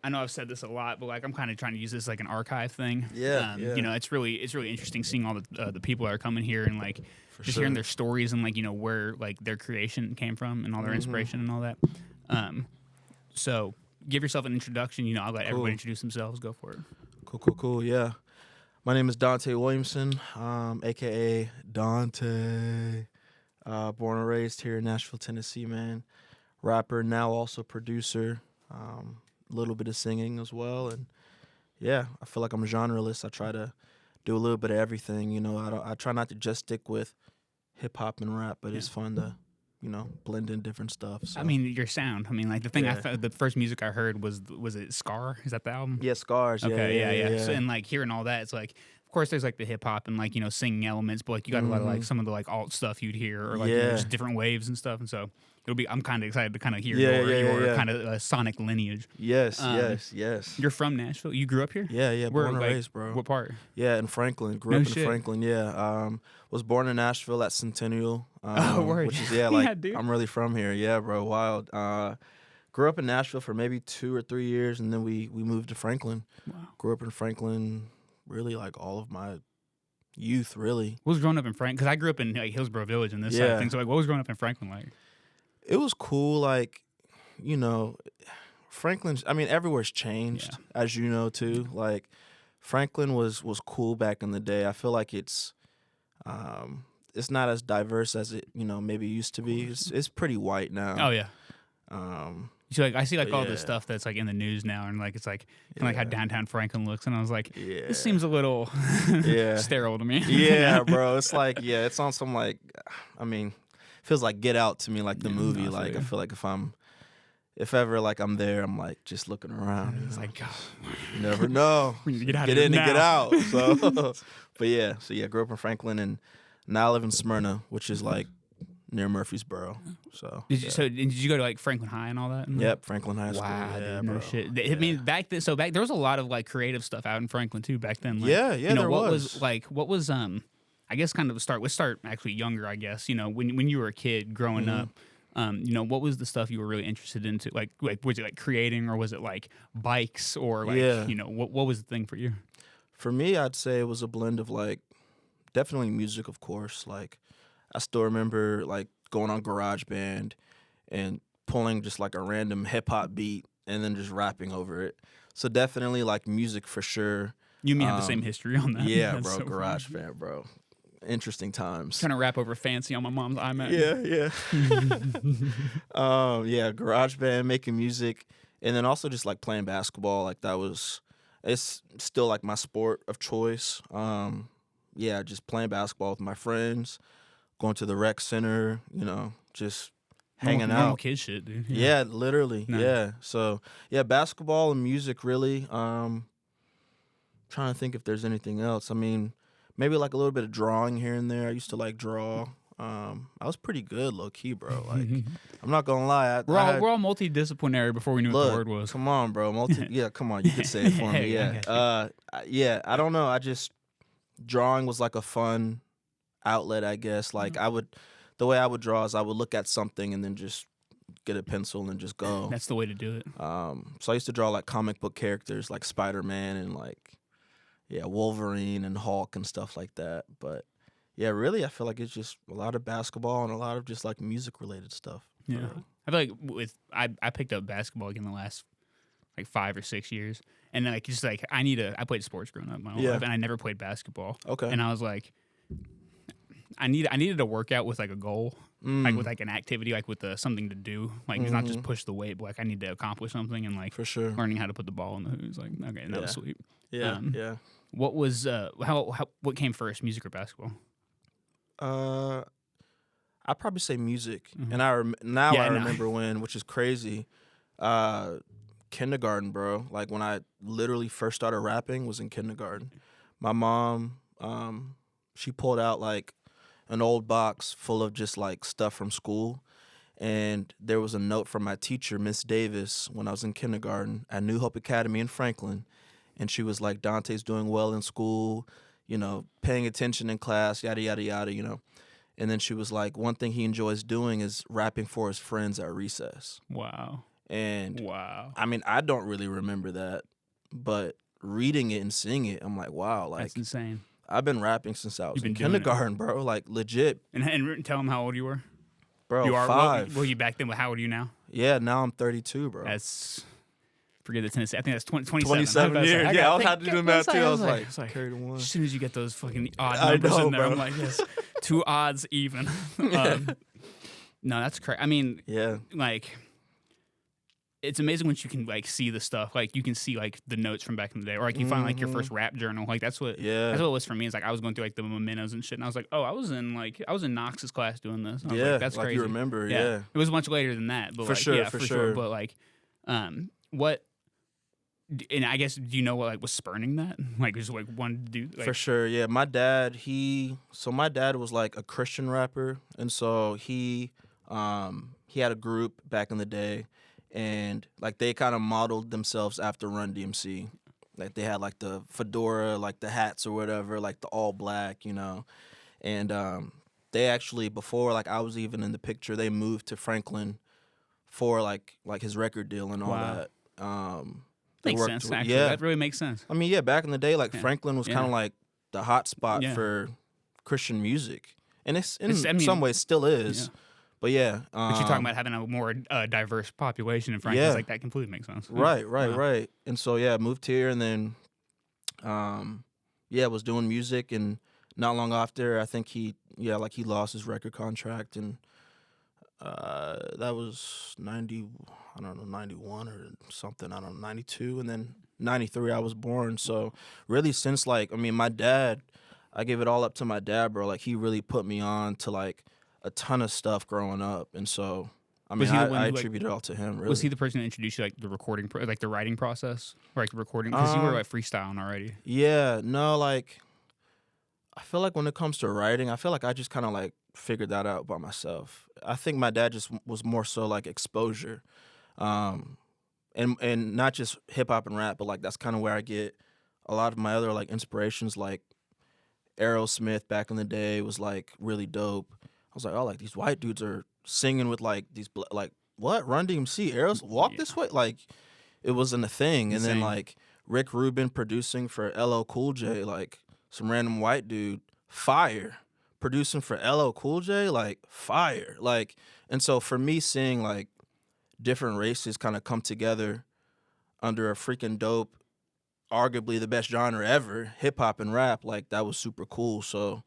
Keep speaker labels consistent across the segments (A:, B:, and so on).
A: I know I've said this a lot, but like I'm kind of trying to use this like an archive thing.
B: Yeah.
A: You know, it's really interesting seeing all the people that are coming here and like just hearing their stories and like, you know, where like their creation came from and all their inspiration and all that. So give yourself an introduction. You know, I'll let everybody introduce themselves. Go for it.
B: Cool. Yeah. My name is Dante Williamson, a.k.a. Dante. Born and raised here in Nashville, Tennessee, man. Rapper, now also producer. A little bit of singing as well. And, yeah, I feel like I'm a genreless. I try to do a little bit of everything. You know, I try not to just stick with hip-hop and rap, but it's fun to, you know, blend in different stuff. So.
A: I mean, your sound. I mean, like the thing the first music I heard was it Scar? Is that the album?
B: Yeah, Scars.
A: Okay,
B: yeah.
A: So, and like hearing all that, it's like, of course, there's like the hip hop and like, you know, singing elements, but like you got a lot of like some of the like alt stuff you'd hear or like you know, just different waves and stuff. And so I'm kind of excited to kind of hear your kind of sonic lineage.
B: Yes.
A: You're from Nashville. You grew up here?
B: Yeah.
A: Where,
B: born and
A: like,
B: raised, bro.
A: What part?
B: Yeah, in Franklin. Grew up in Franklin. Yeah. Was born in Nashville at Centennial.
A: Word.
B: Which is like
A: dude.
B: I'm really from here. Yeah, bro. Wild. Grew up in Nashville for maybe 2 or 3 years, and then we moved to Franklin.
A: Wow.
B: Grew up in Franklin, really like all of my youth, really.
A: What was growing up in Franklin? Because I grew up in like Hillsborough Village and this side of things. So like, what was growing up in Franklin like?
B: It was cool. Like, you know, Franklin. I mean, everywhere's changed, as you know too. Like, Franklin was cool back in the day. I feel like it's not as diverse as it, you know, maybe used to be. It's pretty white now.
A: Oh yeah. So like I see like all the stuff that's like in the news now, and like it's like kind of like how downtown Franklin looks, and I was like, this seems a little sterile to me.
B: Yeah, bro. It's like it's on some like, I mean, feels like Get Out to me, like the movie. Like I feel like if ever like I'm there, I'm like just looking around.
A: It's like, God,
B: you never know.
A: We need to get out
B: get
A: of
B: in
A: here
B: and
A: now.
B: get out. So, but yeah, grew up in Franklin and now I live in Smyrna, which is like near Murfreesboro. So
A: did you go to like Franklin High and all that?
B: Yep, Franklin High School.
A: Wow,
B: yeah,
A: dude, no
B: bro.
A: shit. I mean, back then, there was a lot of like creative stuff out in Franklin too back then. Like,
B: yeah,
A: you know,
B: there
A: what
B: was.
A: I guess kind of let's start actually younger, I guess. You know, when you were a kid growing up, you know, what was the stuff you were really interested into? Like was it like creating, or was it like bikes, or like you know, what was the thing for you?
B: For me, I'd say it was a blend of like definitely music, of course. Like I still remember like going on GarageBand and pulling just like a random hip hop beat and then just rapping over it. So definitely like music for sure.
A: You and me have the same history on that.
B: Yeah,
A: That's
B: bro,
A: so
B: GarageBand, bro. Interesting times.
A: Trying to rap over Fancy on my mom's iMac.
B: Yeah. GarageBand, making music, and then also just like playing basketball. Like it's still like my sport of choice. Just playing basketball with my friends, going to the rec center, you know, just hanging out.
A: Normal kid shit, dude.
B: Yeah, literally.
A: No.
B: Yeah. So basketball and music really. Trying to think if there's anything else. I mean, maybe like a little bit of drawing here and there. I used to like draw. I was pretty good, low key, bro. Like, I'm not gonna lie.
A: We're all multidisciplinary before we knew what the word was.
B: Come on, bro. Come on. You could say it for me. Yeah. I don't know. Drawing was like a fun outlet, I guess. Like the way I would draw is I would look at something and then just get a pencil and just go.
A: That's the way to do it.
B: So I used to draw like comic book characters like Spider-Man and like, Wolverine and Hulk and stuff like that. But yeah, really, I feel like it's just a lot of basketball and a lot of just like music related stuff.
A: Yeah. I feel like I picked up basketball like in the last like 5 or 6 years. And then like just like I played sports growing up my whole life, and I never played basketball.
B: Okay.
A: And I was like, I needed to work out with like a goal, like with like an activity, like with something to do, like it's not just push the weight, but like I need to accomplish something, and like
B: for sure
A: learning how to put the ball in the hoops. Like okay, that was sweet.
B: Yeah.
A: What was what came first, music or basketball?
B: I'd probably say music, and I remember when, which is crazy. Kindergarten, bro. Like when I literally first started rapping was in kindergarten. My mom, she pulled out like an old box full of just like stuff from school, and there was a note from my teacher, Miss Davis, when I was in kindergarten at New Hope Academy in Franklin, and she was like, Dante's doing well in school, you know, paying attention in class, yada, yada, yada, you know. And then she was like, one thing he enjoys doing is rapping for his friends at recess.
A: Wow.
B: And
A: wow.
B: I mean, I don't really remember that, but reading it and seeing it, I'm like, wow, like
A: that's insane.
B: I've been rapping since I was in kindergarten, bro. Like legit.
A: And tell them how old you were.
B: Bro,
A: you are
B: 5.
A: Well, you back then. How old are you now?
B: Yeah, now I'm 32, bro.
A: That's forget the Tennessee. I think that's 27.
B: 27 years. Yeah, I was had to do math too. I was like,
A: carry
B: the one.
A: As soon as you get those fucking odd numbers in there,
B: bro.
A: I'm like, yes, 2 odds even. No, that's crazy. I mean,
B: yeah,
A: like, it's amazing once you can like see the stuff. Like you can see like the notes from back in the day, or like you find like your first rap journal. Like that's what it was for me. It's like I was going through like the mementos and shit, and I was like, oh, I was in Knox's class doing this. I was like, that's
B: like
A: crazy.
B: You remember? Yeah,
A: it was much later than that, but
B: for
A: like,
B: sure.
A: But like, what? And I guess do you know what like was spurning that? Like just like wanted to do like,
B: for sure. Yeah, my dad. My dad was like a Christian rapper, and so he had a group back in the day. And like they kind of modeled themselves after Run DMC. Like they had like the fedora, like the hats or whatever, like the all black, you know. And they actually, before like I was even in the picture, they moved to Franklin for like his record deal and all that.
A: Makes sense, actually. Yeah. That really makes sense.
B: I mean, yeah, back in the day, like Franklin was kind of like the hot spot for Christian music. And in some ways still is.
A: Yeah.
B: But yeah.
A: But you're talking about having a more diverse population in Franklin. Like that completely makes sense.
B: Right. And so, yeah, moved here and then, was doing music. And not long after, I think he lost his record contract. And that was 91 or something. 92. And then 93, I was born. So really since my dad, I gave it all up to my dad, bro. Like he really put me on to like a ton of stuff growing up, and so I attribute it all to him. Really,
A: was he the person that introduced you like the recording, like the writing process, or like the recording? Because you were like freestyling already.
B: Yeah, no, like I feel like when it comes to writing, I feel like I just kind of like figured that out by myself. I think my dad just was more so like exposure, and not just hip hop and rap, but like that's kind of where I get a lot of my other like inspirations. Like Aerosmith back in the day was like really dope. I was like, oh, like these white dudes are singing with like these like what? Run DMC, Aerosmith, Walk This Way, like it wasn't a thing. And then like Rick Rubin producing for LL Cool J, like some random white dude, fire. Producing for LL Cool J, like fire. Like, and so for me, seeing like different races kind of come together under a freaking dope, arguably the best genre ever, hip hop and rap, like that was super cool. So.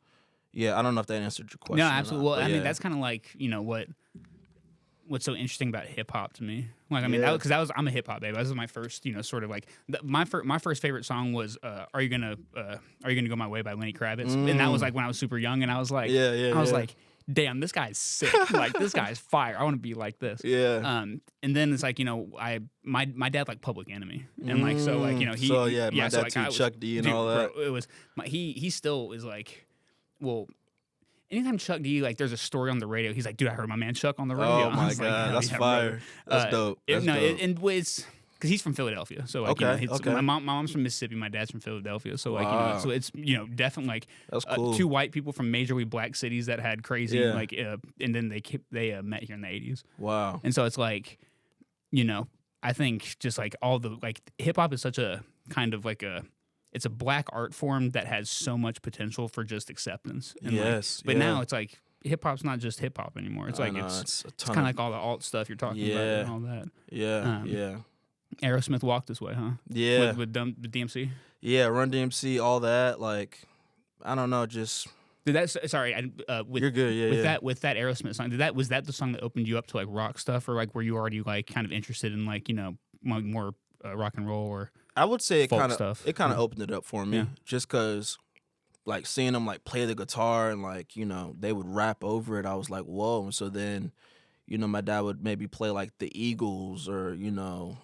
B: Yeah, I don't know if that answered your question.
A: No, absolutely. Well, I mean, that's kind of like, you know, what's so interesting about hip hop to me. Like, I mean, because I'm a hip hop baby. That was my first, you know, sort of like my first favorite song was "Are You Gonna Go My Way" by Lenny Kravitz, and that was like when I was super young, and I was like, I was like, damn, this guy's sick. Like, this guy's fire. I want to be like this.
B: Yeah.
A: And then it's like, you know, my dad liked Public Enemy, and like so like you know
B: my dad too, Chuck D and all that.
A: Bro, it was he still is like. Well, anytime Chuck D, like, there's a story on the radio, he's like, dude, I heard my man Chuck on the radio.
B: Oh, my God. That's fire. That's dope. That's dope.
A: It's because he's from Philadelphia. So, like, you know, my mom's from Mississippi. My dad's from Philadelphia. So, like, you know, so it's, you know, definitely, like,
B: that's cool.
A: 2 white people from majorly black cities that had crazy, like, and then they met here in the 80s.
B: Wow.
A: And so it's like, you know, I think just, like, all the, like, hip-hop is such a kind of, like, it's a black art form that has so much potential for just acceptance. And but now it's like hip hop's not just hip hop anymore. It's like it's kind of like all the alt stuff you're talking about and all that.
B: Yeah.
A: Aerosmith walked this way, huh?
B: Yeah.
A: With DMC.
B: Yeah, Run DMC, all that. Like, I don't know, just.
A: Did that? Sorry,
B: you're good. Yeah.
A: With that Aerosmith song, was that the song that opened you up to like rock stuff, or like were you already like kind of interested in like, you know, more rock and roll or?
B: I would say it kind of opened it up for me, just because, like, seeing them like play the guitar and like, you know, they would rap over it. I was like, whoa! And so then, you know, my dad would maybe play like the Eagles or, you know,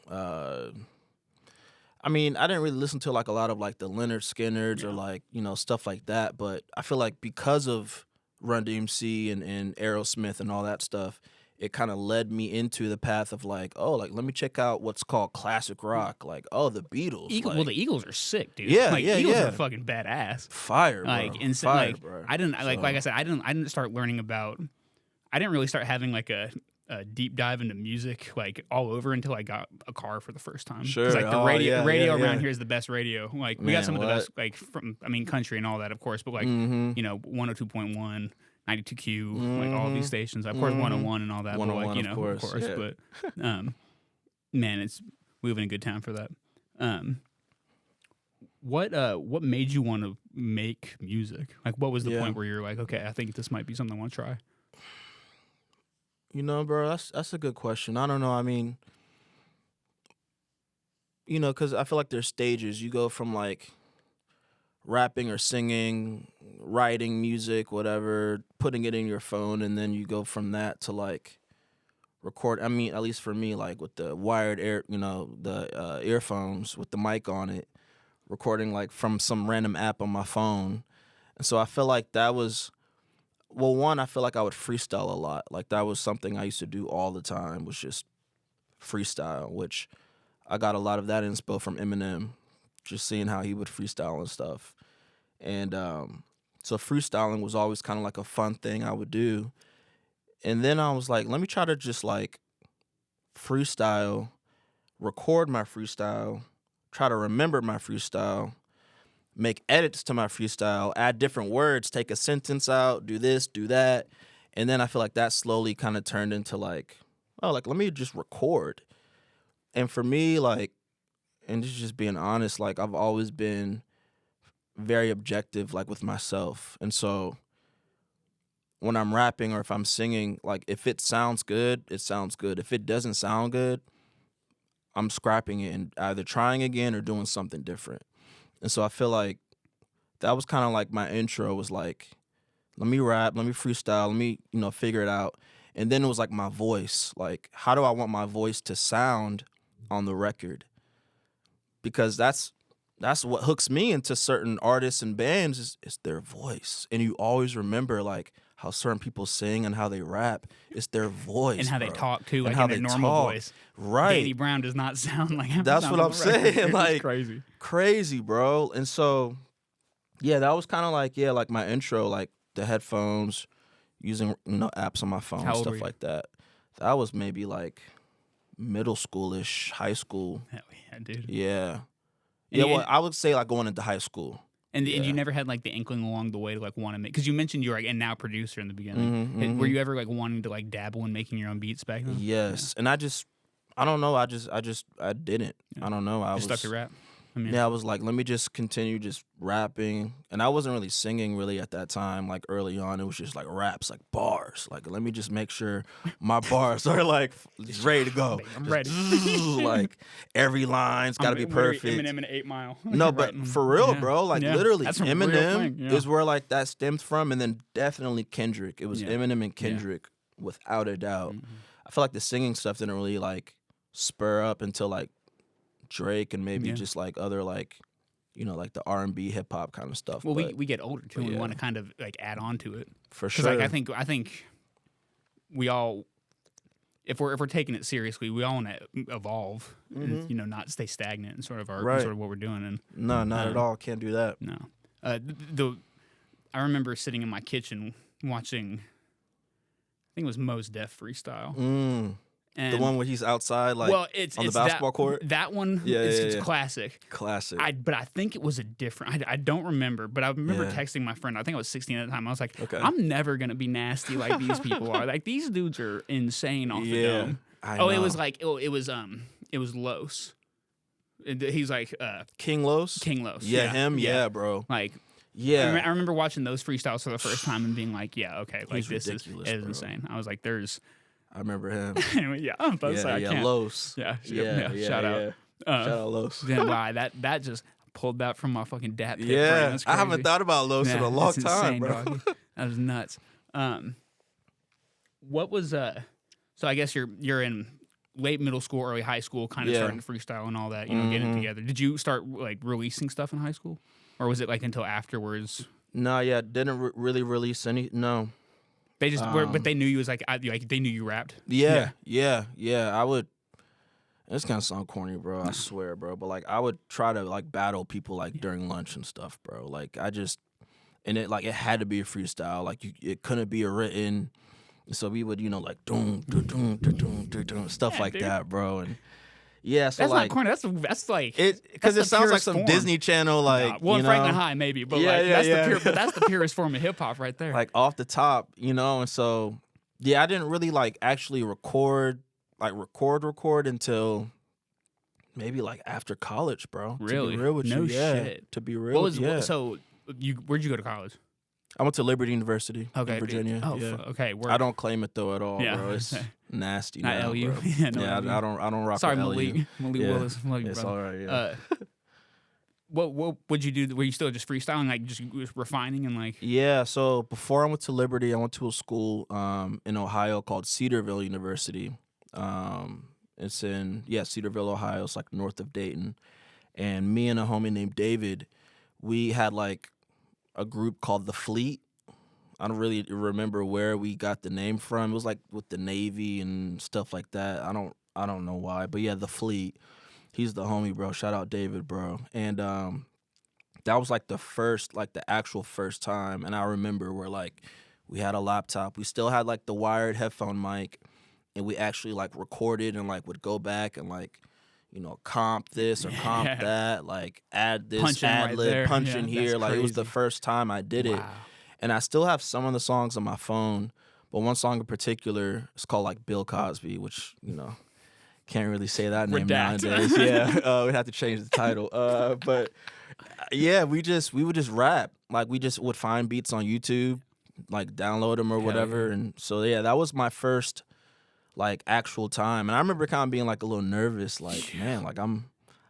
B: I mean, I didn't really listen to like a lot of like the Leonard Skinners or like, you know, stuff like that. But I feel like because of Run DMC and Aerosmith and all that stuff, it kind of led me into the path of like, oh, like let me check out what's called classic rock. Like, oh, the Beatles.
A: Well, the Eagles are sick, dude.
B: Yeah,
A: Eagles are fucking badass.
B: Fire, bro.
A: Like,
B: Fire,
A: like
B: bro.
A: I didn't like I said, I didn't start learning about. I didn't really start having like a deep dive into music like all over until I got a car for the first time.
B: Sure.
A: Like the radio around here is the best radio. Like we got some of the best, like country and all that, of course, but like 102.1, 92Q, like all these stations. Of course, 101 and all that.
B: 101,
A: but like, of course.
B: Yeah.
A: But man, we live in a good time for that. What made you want to make music? Like, what was the point where you're like, okay, I think this might be something I want to try?
B: You know, bro, that's a good question. I don't know. I mean, you know, because I feel like there's stages. You go from like rapping or singing, writing music, whatever, putting it in your phone, and then you go from that to like record. I mean, at least for me, like with the wired the earphones with the mic on it, recording like from some random app on my phone. And so I feel like that was. Well, one, I feel like I would freestyle a lot. Like, that was something I used to do all the time, was just freestyle, which I got a lot of that inspo from Eminem, just seeing how he would freestyle and stuff. And so freestyling was always kind of like a fun thing I would do. And then I was like, let me try to just, like, freestyle, record my freestyle, try to remember my freestyle, make edits to my freestyle, add different words, take a sentence out, do this, do that. And then I feel like that slowly kind of turned into like, oh, like, let me just record. And for me, like, and this is just being honest, like, I've always been very objective, like, with myself. And so when I'm rapping or if I'm singing, like, if it sounds good, it sounds good. If it doesn't sound good, I'm scrapping it and either trying again or doing something different. And so I feel like that was kind of like my intro was like, let me rap, let me freestyle, let me, figure it out. And then it was like my voice. Like, how do I want my voice to sound on the record? Because that's what hooks me into certain artists and bands is their voice. And you always remember, like, how certain people sing and how they rap. It's their voice,
A: and how they talk too, like
B: how
A: in their normal voice.
B: Right.
A: Danny Brown does not sound like
B: that's what I'm saying. Like,
A: crazy,
B: bro. And so, yeah, that was kind of like like my intro, like the headphones, using apps on my phone, stuff like that. That was maybe like middle schoolish, high school.
A: Hell yeah, dude.
B: Yeah. Well, I would say like going into high school.
A: And you never had like the inkling along the way to like want to make, because you mentioned you were like a now producer in the beginning. Were you ever like wanting to like dabble in making your own beats back then?
B: Yes, and I don't know. I didn't. Yeah. I don't know. I
A: just stuck to rap.
B: I was like, let me just continue just rapping, and I wasn't really singing really at that time. Like early on, it was just like raps, like bars. Like, let me just make sure my bars are like just ready to go.
A: I'm ready.
B: Like every line's got to be perfect.
A: Eminem in 8 Mile.
B: No, but for real, bro. Like literally, Eminem is where like that stems from, and then definitely Kendrick. It was Eminem and Kendrick without a doubt. Mm-hmm. I feel like the singing stuff didn't really like spur up until like Drake and maybe just like other like like the R&B hip hop kind of stuff.
A: Well, we get older too, and we want to kind of like add on to it
B: for sure.
A: Like I think we all, if we're taking it seriously, we all want to evolve, and, not stay stagnant in sort of sort of what we're doing. And
B: no, not at all. Can't do that.
A: No. I remember sitting in my kitchen watching, I think it was Mos Def freestyle. And
B: the one where he's outside, like on the basketball court.
A: That one, it's classic.
B: Classic.
A: But I think it was a different. I don't remember, but I remember texting my friend. I think I was 16 at the time. I was like, I'm never gonna be nasty like these people are. Like these dudes are insane off the dome. It was like it was Los. He's like
B: King Los. Yeah, him. Yeah, bro.
A: Like.
B: Yeah,
A: I remember watching those freestyles for the first time and being like, okay, like this is insane. I was like,
B: I remember him.
A: On both sides.
B: Los.
A: Yeah. Shout out.
B: Shout out Los.
A: Then why that just pulled that from my fucking dad.
B: Yeah, I haven't thought about Los in a long time, bro.
A: Doggy. That was nuts. What was so I guess you're in late middle school, early high school, kind of starting to freestyle and all that, getting it together. Did you start like releasing stuff in high school? Or was it like until afterwards?
B: No, didn't really release any. No,
A: they just were, but they knew you was like they knew you rapped.
B: Yeah. I would. This kind of sound corny, bro. I swear, bro. But like, I would try to like battle people like during lunch and stuff, bro. Like it had to be a freestyle. Like it couldn't be a written. So we would, like doom, doom, doom, doom, doom, doom, stuff like that, bro. And yeah, so
A: that's
B: like
A: not corny. That's like
B: because it sounds like some
A: form.
B: Disney Channel, like
A: well, Franklin High maybe, but that's the purest form of hip hop right there.
B: Like off the top, and so yeah, I didn't really like actually record until maybe like after college, bro.
A: Really?
B: To be real with
A: no
B: you,
A: shit.
B: To be real,
A: So where'd you go to college?
B: I went to Liberty University in Virginia.
A: Oh,
B: yeah.
A: Okay.
B: I don't claim it though at all, bro. It's nasty.
A: Not
B: now,
A: LU.
B: Bro.
A: I
B: don't rock.
A: Sorry,
B: with LU.
A: Malik Willis.
B: It's all right. Yeah.
A: What would you do? Were you still just freestyling, like just refining and like?
B: Yeah. So before I went to Liberty, I went to a school in Ohio called Cedarville University. It's in Cedarville, Ohio. It's like north of Dayton. And me and a homie named David, we had like a group called The Fleet. I don't really remember where we got the name from. It was like with the Navy and stuff like that. I don't know why, but yeah, The Fleet. He's the homie, bro. Shout out David, bro. And that was like the actual first time. And I remember where like we had a laptop. We still had like the wired headphone mic, and we actually like recorded and like would go back and like, comp this or comp that, like add this, ad lib, punch in here. Like it was the first time I did it. And I still have some of the songs on my phone, but one song in particular is called like Bill Cosby, which, can't really say that name nowadays. Yeah, we'd have to change the title. But yeah, we would just rap. Like we just would find beats on YouTube, like download them or whatever. And so yeah, that was my first like actual time. And I remember kind of being like a little nervous, like, man, like I'm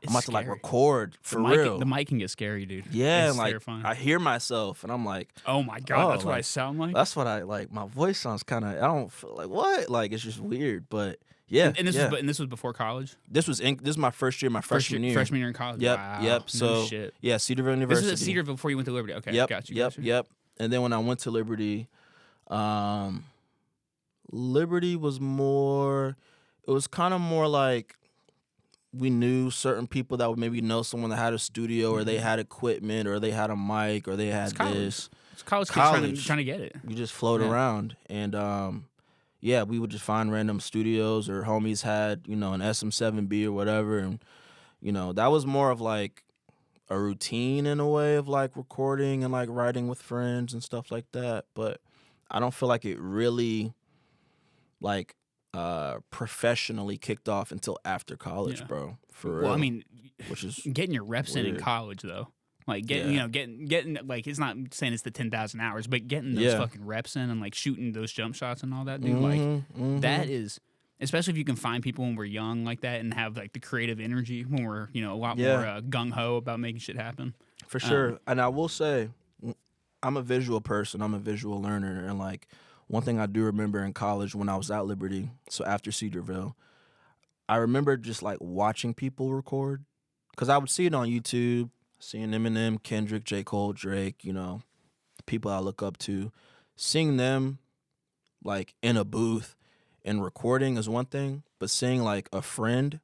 B: about to like record for real.
A: The mic can get scary, dude.
B: Yeah,
A: it's
B: like
A: terrifying.
B: I hear myself and I'm like,
A: oh my God, that's what I sound like?
B: That's what I like. My voice sounds kind of, I don't feel like what? Like it's just weird, but yeah.
A: And this was before college?
B: This is my first year, freshman year.
A: Freshman year in college.
B: Yep,
A: wow.
B: yep. So
A: no shit.
B: Yeah, Cedarville University.
A: This was at Cedarville before you went to Liberty. Okay,
B: yep,
A: got you.
B: Yep. And then when I went to Liberty, Liberty was more, it was kind of more like we knew certain people that would maybe know someone that had a studio or they had equipment or they had a mic or they had this.
A: It's college kids trying to get it.
B: You just float around. And we would just find random studios or homies had, an SM7B or whatever. And, that was more of like a routine in a way of like recording and like writing with friends and stuff like that. But I don't feel like it really like professionally kicked off until after college, bro. For real.
A: Well, I mean,
B: which is
A: getting your reps
B: weird.
A: in college though. Like getting like, it's not saying it's the 10,000 hours, but getting those fucking reps in and like shooting those jump shots and all that, dude. That is, especially if you can find people when we're young like that and have like the creative energy when we're a lot more gung ho about making shit happen.
B: For sure. And I will say, I'm a visual person. I'm a visual learner, and like one thing I do remember in college when I was at Liberty, so after Cedarville, I remember just like watching people record because I would see it on YouTube. Seeing Eminem, Kendrick, J. Cole, Drake, people I look up to, seeing them like in a booth and recording is one thing, but seeing like a friend,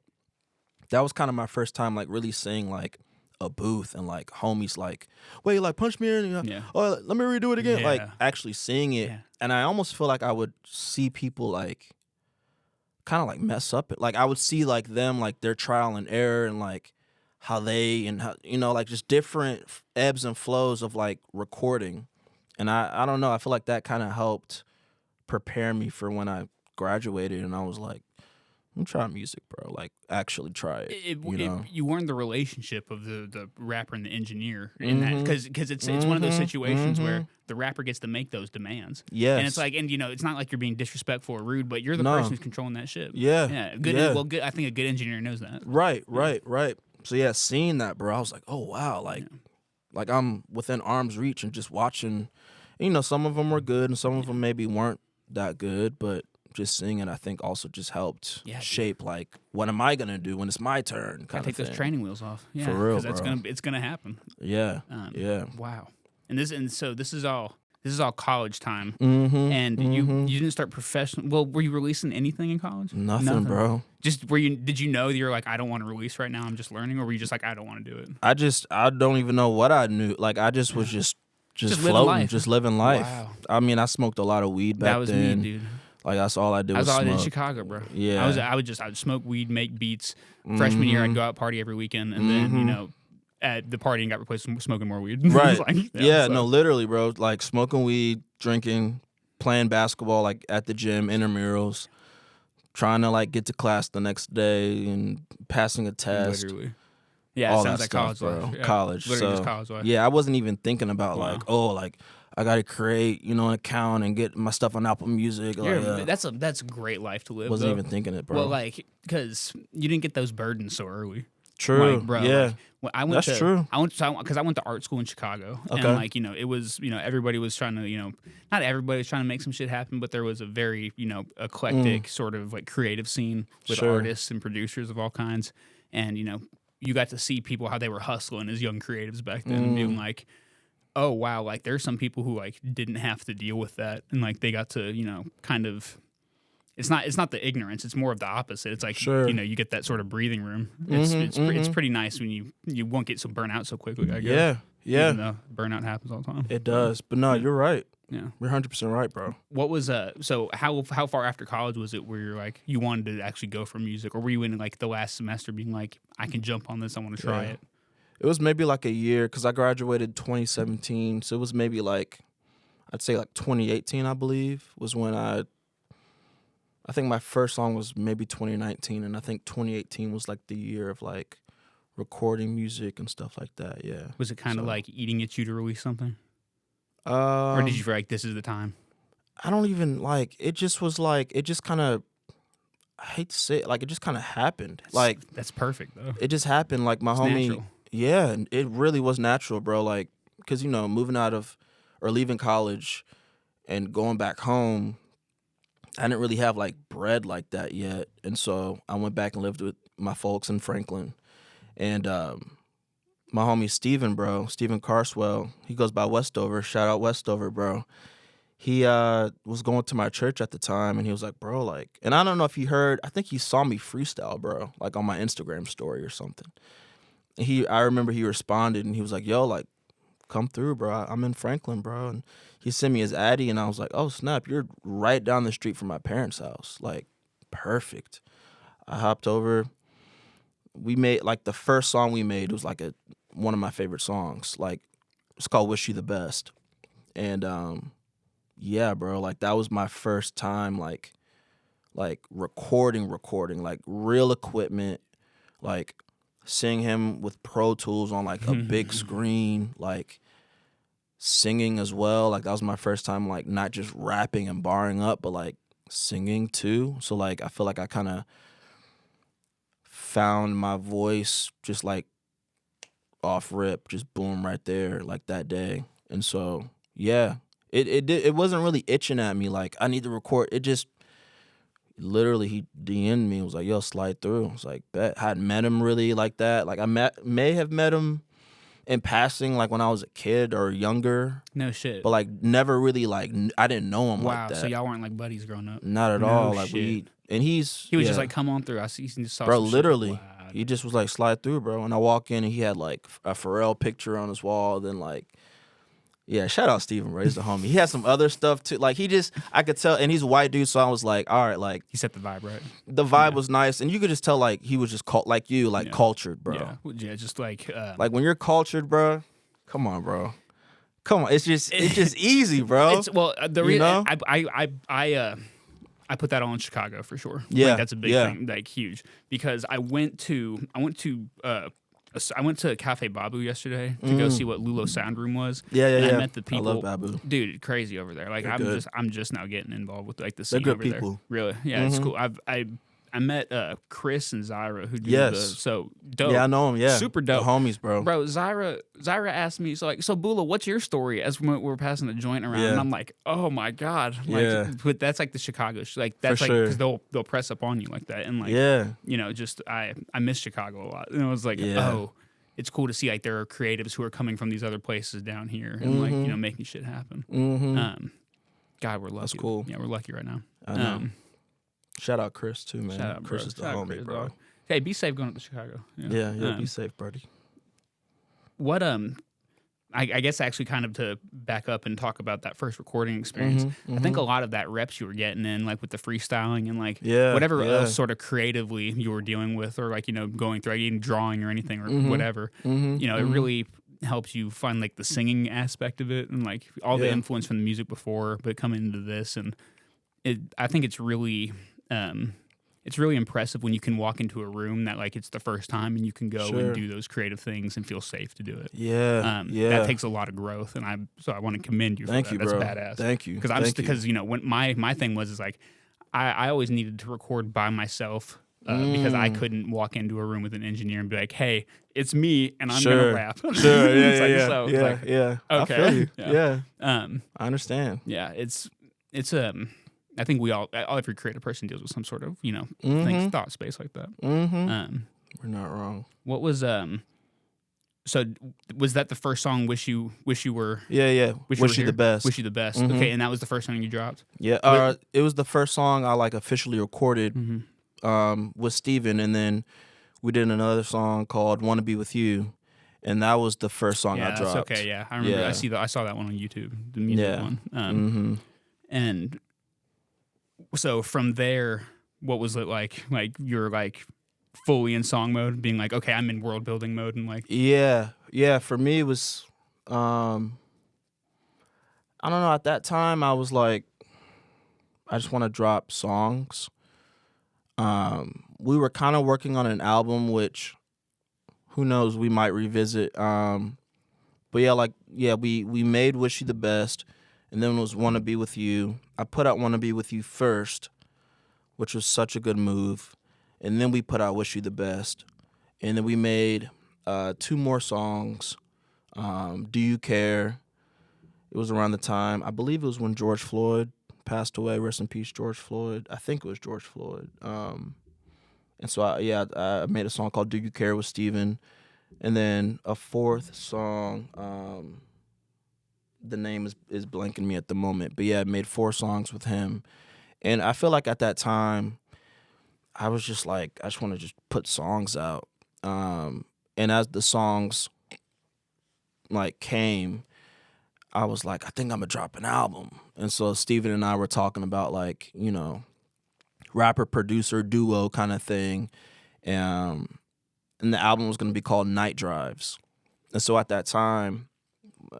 B: that was kind of my first time like really seeing like a booth and like homies like, wait, like punch me in, oh, let me redo it again, like actually seeing it. And I almost feel like I would see people like kind of like mess up. Like I would see like them, like their trial and error and like how they and how, like just different ebbs and flows of like recording. And I don't know, I feel like that kind of helped prepare me for when I graduated and I was like, I'm trying music, bro. Like, actually try it.
A: You learn the relationship of the rapper and the engineer in that because it's one of those situations where the rapper gets to make those demands.
B: Yes.
A: And it's like, and it's not like you're being disrespectful or rude, but you're the person who's controlling that ship.
B: Yeah.
A: Good.
B: Yeah.
A: Well, good. I think a good engineer knows that.
B: Right. So yeah, seeing that, bro, I was like, oh wow, like I'm within arm's reach and just watching. Some of them were good and some of them maybe weren't that good, but just seeing it, I think, also just helped shape like, what am I gonna do when it's my turn?
A: Gotta take those training wheels off. Yeah,
B: for real,
A: because it's gonna happen.
B: Yeah,
A: Wow. And so this is all college time. And you didn't start professional. Well, were you releasing anything in college?
B: Nothing, bro.
A: Just did you know that you're like, I don't want to release right now, I'm just learning, or were you just like, I don't want to do it?
B: I don't even know what I knew. Like I just was just floating, just living life.
A: Wow.
B: I mean, I smoked a lot of weed back then.
A: That was me, dude.
B: Like that's all I did.
A: That's
B: was
A: all
B: smoke.
A: I did in Chicago, bro.
B: Yeah.
A: I would smoke weed, make beats. Freshman year, I'd go out party every weekend, and then at the partying got replaced with smoking more weed.
B: Right.
A: So.
B: No, literally, bro. Like smoking weed, drinking, playing basketball, like at the gym, intramurals, trying to like get to class the next day and passing a test.
A: Literally. Yeah,
B: all
A: it sounds
B: that
A: like
B: stuff,
A: college
B: bro.
A: life. Yeah,
B: College.
A: Literally
B: So
A: just college life.
B: yeah, I wasn't even thinking about
A: Wow.
B: like, oh, like I gotta create, an account and get my stuff on Apple Music. Like,
A: that's a great life to live.
B: wasn't
A: though.
B: even thinking it, bro.
A: Well, like, because you didn't get those burdens so early.
B: True.
A: Like, bro.
B: Yeah.
A: Like, when I went
B: That's true.
A: I went to art school in Chicago,
B: Okay.
A: and like it was everybody was trying to not everybody was trying to make some shit happen, but there was a very eclectic sort of like creative scene with
B: Sure.
A: artists and producers of all kinds, and you got to see people how they were hustling as young creatives back then, and being like, oh wow, like there's some people who like didn't have to deal with that, and like they got to kind of. It's not the ignorance. It's more of the opposite. It's like
B: Sure.
A: you get that sort of breathing room. It's pretty nice when you won't get so burnt out so quickly. I guess.
B: Yeah.
A: Even though burnout happens all the time.
B: It does. But no, you're right.
A: Yeah.
B: You're 100% right, bro.
A: What was so how far after college was it where you're like you wanted to actually go for music, or were you in like the last semester being like I can jump on this, I want to try it?
B: It was maybe like a year because I graduated 2017, so it was maybe like I'd say like 2018, I believe, was when I think my first song was maybe 2019, and I think 2018 was like the year of like recording music and stuff like that. Yeah.
A: Was it kind of like eating at you to release something,
B: or
A: or did you feel like this is the time?
B: I don't even like. It just was like it just kind of. I hate to say it, like it just kind of happened. Like
A: That's perfect though.
B: it just happened. Like my homie.
A: Natural.
B: Yeah, it really was natural, bro. Like because moving out of or leaving college and going back home. I didn't really have like bread like that yet, and so I went back and lived with my folks in Franklin, and my homie Steven Carswell, he goes by Westover. Shout out Westover, bro. He was going to my church at the time, and he was like, bro, like, and I don't know if he heard. I think he saw me freestyle, bro, like on my Instagram story or something. And I remember he responded, and he was like, yo, like, come through, bro. I'm in Franklin, bro, and he sent me his Addy, and I was like, oh, snap, you're right down the street from my parents' house. Like, perfect. I hopped over. We made, like, the first song we made was, like, one of my favorite songs. Like, it's called Wish You the Best. And, yeah, bro, like, that was my first time, like recording, like, real equipment, like, seeing him with Pro Tools on, like, a big screen, like, singing as well. Like that was my first time like not just rapping and barring up, but like singing too. So like I feel like I kind of found my voice just like off rip, just boom right there like that day. And so yeah, it wasn't really itching at me like I need to record. It just literally he DM'd me, was like, yo, slide through. I was like, bet. I hadn't met him really like that. Like I may have met him in passing, like when I was a kid or younger.
A: No shit.
B: But like never really like I didn't know him like that.
A: So y'all weren't like buddies growing up?
B: Not at all. Like
A: shit.
B: he was
A: just like come on through. I see you saw
B: bro,
A: some
B: literally.
A: Shit. Wow.
B: He just was like slide through, bro. And I walk in and he had like a Pharrell picture on his wall. Then like, yeah, shout out Steven, bro. He's the homie. He had some other stuff too. Like I could tell, and he's a white dude, so I was like, all right, like
A: he set the vibe right.
B: The vibe was nice, and you could just tell like he was just like you, like cultured, bro.
A: Yeah, just like
B: when you're cultured, bro. Come on, bro. Come on, it's just easy, bro.
A: The reason I put that all in Chicago for sure.
B: Yeah,
A: like, that's a big thing, like huge. Because I went to Cafe Babu yesterday to go see what Lulo Sound Room was.
B: Yeah.
A: I met the people.
B: I love Babu.
A: Dude, crazy over there. Like I'm just now getting involved with like the scene
B: They're good
A: over
B: people.
A: there. Really, yeah, it's cool. I met Chris and Zyra who do so dope.
B: Yeah, I know them. Yeah,
A: super dope.
B: The homies, bro.
A: Bro, Zyra asked me, so Boolah, what's your story? As we were passing the joint around, and I'm like, oh my god, like, but that's like the Chicago, like that's
B: for
A: like
B: sure.
A: because they'll press up on you like that, and like just I miss Chicago a lot, and I was like, oh, it's cool to see like there are creatives who are coming from these other places down here and like making shit happen. God, we're lucky.
B: That's cool.
A: Yeah, we're lucky right now.
B: I know. Shout out Chris too, man.
A: Shout out,
B: Chris is the homie,
A: Chris,
B: bro.
A: dog. Hey, be safe going up to Chicago.
B: Yeah, be safe, buddy.
A: What I guess actually kind of to back up and talk about that first recording experience, I think a lot of that reps you were getting in, like with the freestyling and like whatever else sort of creatively you were dealing with, or like, going through, like, even drawing or anything or whatever, it really helps you find like the singing aspect of it and like all the influence from the music before, but coming into this. And I think it's really impressive when you can walk into a room that like it's the first time and you can go and do those creative things and feel safe to do it. That takes a lot of growth, and I want to commend you for that. That's badass.
B: Thank you.
A: Because when my thing was like I always needed to record by myself because I couldn't walk into a room with an engineer and be like, hey, it's me and I'm gonna rap.
B: Okay. I feel you. I understand.
A: Yeah, it's I think every creative person deals with some sort of, thought space like that.
B: We're not wrong.
A: What was so was that the first song? Wish you were.
B: Yeah. Wish you the best.
A: Wish you the best. Okay, and that was the first song you dropped.
B: Yeah. It was the first song I like officially recorded with Steven, and then we did another song called "Wanna Be With You," and that was the first song I dropped.
A: That's okay. Yeah, I remember. I saw that one on YouTube. The music one. And so from there, what was it like? Like you're like fully in song mode, being like, okay, I'm in world building mode, and like for me it was I don't know, at that time I was like, I just want to drop songs. We were kind of working on an album, which who knows, we might revisit. But we made Wish You the Best, and then it was Wanna Be With You. I put out Wanna Be With You first, which was such a good move. And then we put out Wish You the Best. And then we made 2 more songs. Do You Care? It was around the time, I believe it was when George Floyd passed away. Rest in peace, George Floyd. I think it was George Floyd. And so I made a song called Do You Care with Steven. And then a 4th song, the name is blanking me at the moment, but I made 4 songs with him. And I feel like at that time, I was just like, I just want to just put songs out. And as the songs like came, I was like, I think I'm gonna drop an album. And so Steven and I were talking about like, rapper producer duo kind of thing. And the album was gonna be called Night Drives. And so at that time,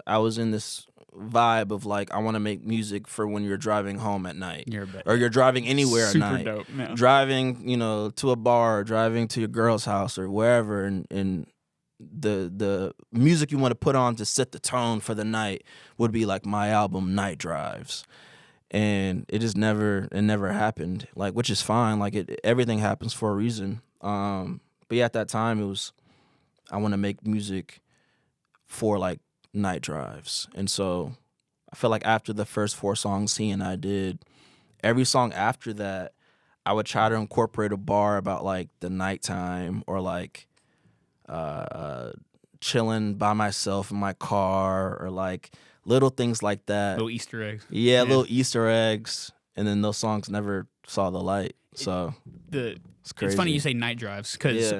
A: I was in this vibe of like, I want to make music for when you're driving home at night, or you're driving anywhere at night. Super dope, yeah.
B: Driving, to a bar, or driving to your girl's house or wherever, and the music you want to put on to set the tone for the night would be like my album Night Drives. And it never happened, like, which is fine. Like everything happens for a reason. But at that time it was, I want to make music for like night drives. And so I feel like after the first 4 songs he and I did, every song after that, I would try to incorporate a bar about like the nighttime, or like chilling by myself in my car, or like little things like that.
A: Little Easter eggs.
B: Yeah, little Easter eggs. And then those songs never saw the light. So it's crazy.
A: It's funny you say night drives, because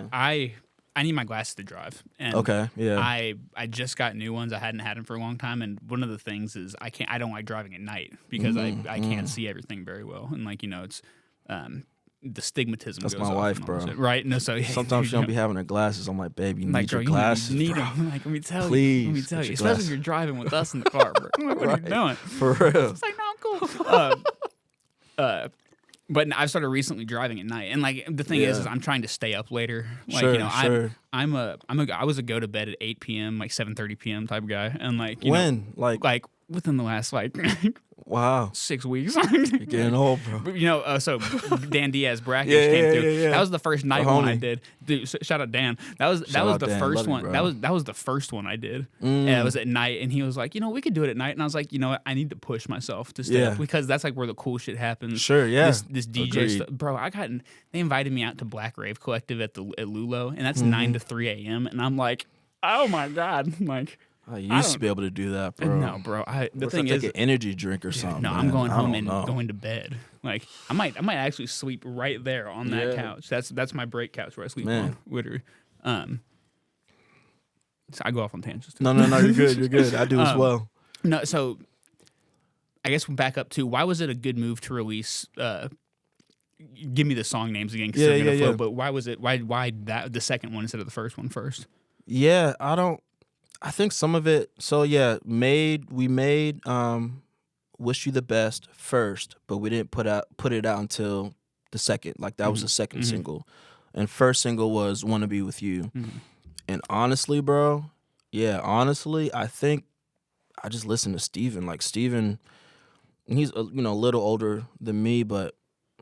A: I need my glasses to drive. And I just got new ones. I hadn't had them for a long time. And one of the things is I don't like driving at night because I can't see everything very well. And like, it's the stigmatism.
B: That's
A: goes
B: my
A: off
B: wife,
A: and
B: bro.
A: Right? No, so
B: sometimes she don't be having her glasses. I'm like, babe, you need your glasses.
A: You need
B: bro.
A: them. Like, let me tell
B: Please,
A: you. Especially if you're driving with us in the car, bro. I'm like, what are you doing?
B: For real.
A: It's like, no, I'm cool. But I've started recently driving at night, and like the thing is I'm trying to stay up later. Like I was a go to bed at 8 p.m., like 7:30 p.m. type of guy, and like like within the last like
B: wow
A: 6 weeks.
B: You're getting old, bro.
A: So Dan Diaz brackets came through.
B: Yeah.
A: That was the first night one I did. Dude, shout out Dan. That was the
B: Dan.
A: first
B: Love
A: one.
B: you,
A: that was the first one I did. And it was at night, and he was like, we could do it at night. And I was like, what? I need to push myself to stay up, because that's like where the cool shit happens.
B: Sure, yeah.
A: This DJ stuff, bro. They invited me out to Black Rave Collective at Lulo, and that's 9 to 3 a.m. And I'm like, oh my god, like.
B: I used to be able to do that, bro.
A: No, bro. The thing
B: is,
A: like
B: an energy drink or something.
A: No, I'm going home and going to bed. Like I might actually sleep right there on that couch. That's my break couch where I sleep on. Literally. I go off on tangents too.
B: No, you're good. You're good. I do as well.
A: No, so I guess we'll back up to why was it a good move to release? Give me the song names again, because they're gonna flow. But why was it? Why that the second one instead of the first one first?
B: Yeah, I think some of it. So yeah, we made "Wish You the Best" first, but we didn't put it out until the second. Like that was the second single, and first single was "Wanna Be With You." And honestly, bro, I think I just listened to Steven. Like Steven, he's a little older than me, but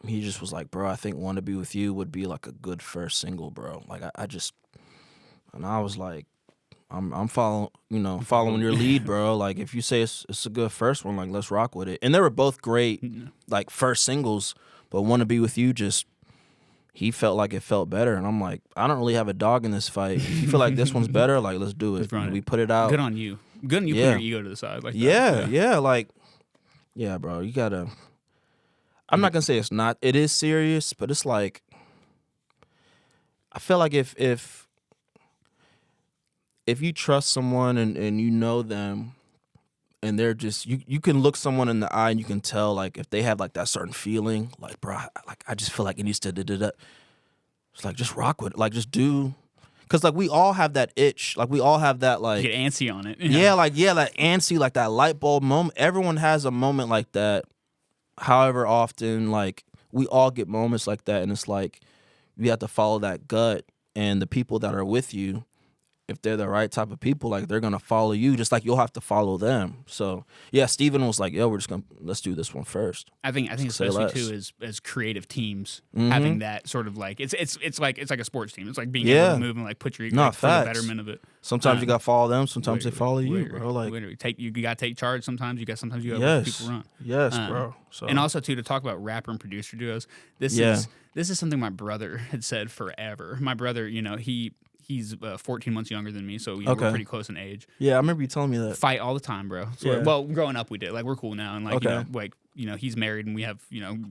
B: he just was like, bro, I think "Wanna Be With You" would be like a good first single, bro. Like and I was like, I'm following your lead, bro. Like if you say it's a good first one, like let's rock with it. And they were both great, like first singles, but "Wanna Be With You" just. He felt like it felt better, and I'm like, I don't really have a dog in this fight. If you feel like this one's better, like let's do it. We put it out.
A: Good on you. Good on you. Put your ego to the side. Like
B: that. Like, yeah, bro. You gotta. I'm not gonna say it's not. It is serious, but it's like, I feel like if you trust someone and you know them, and they're just you can look someone in the eye and you can tell like if they have like that certain feeling, like bro, I just feel like it needs to da-da-da. It's like just rock with it, like just do, because like we all have that itch, like we all have that like
A: you get antsy on it.
B: That antsy, like that light bulb moment. Everyone has a moment like that. However often, like we all get moments like that, and it's like you have to follow that gut, and the people that are with you, if they're the right type of people, like they're gonna follow you, just like you'll have to follow them. So yeah, Steven was like, "Yo, let's do this one first."
A: I think especially too is as creative teams having that sort of like it's like a sports team. It's like being able to move and like put your ego for the betterment of it.
B: Sometimes you gotta follow them. Sometimes they follow you, bro. Like
A: you gotta take charge. Sometimes you gotta let people run.
B: Yes, bro. So.
A: And also too, to talk about rapper and producer duos. This is something my brother had said forever. My brother, he's 14 months younger than me, so we're pretty close in age.
B: Yeah, I remember you telling me that.
A: Fight all the time, bro. So, well, growing up we did. Like we're cool now, and like he's married and we have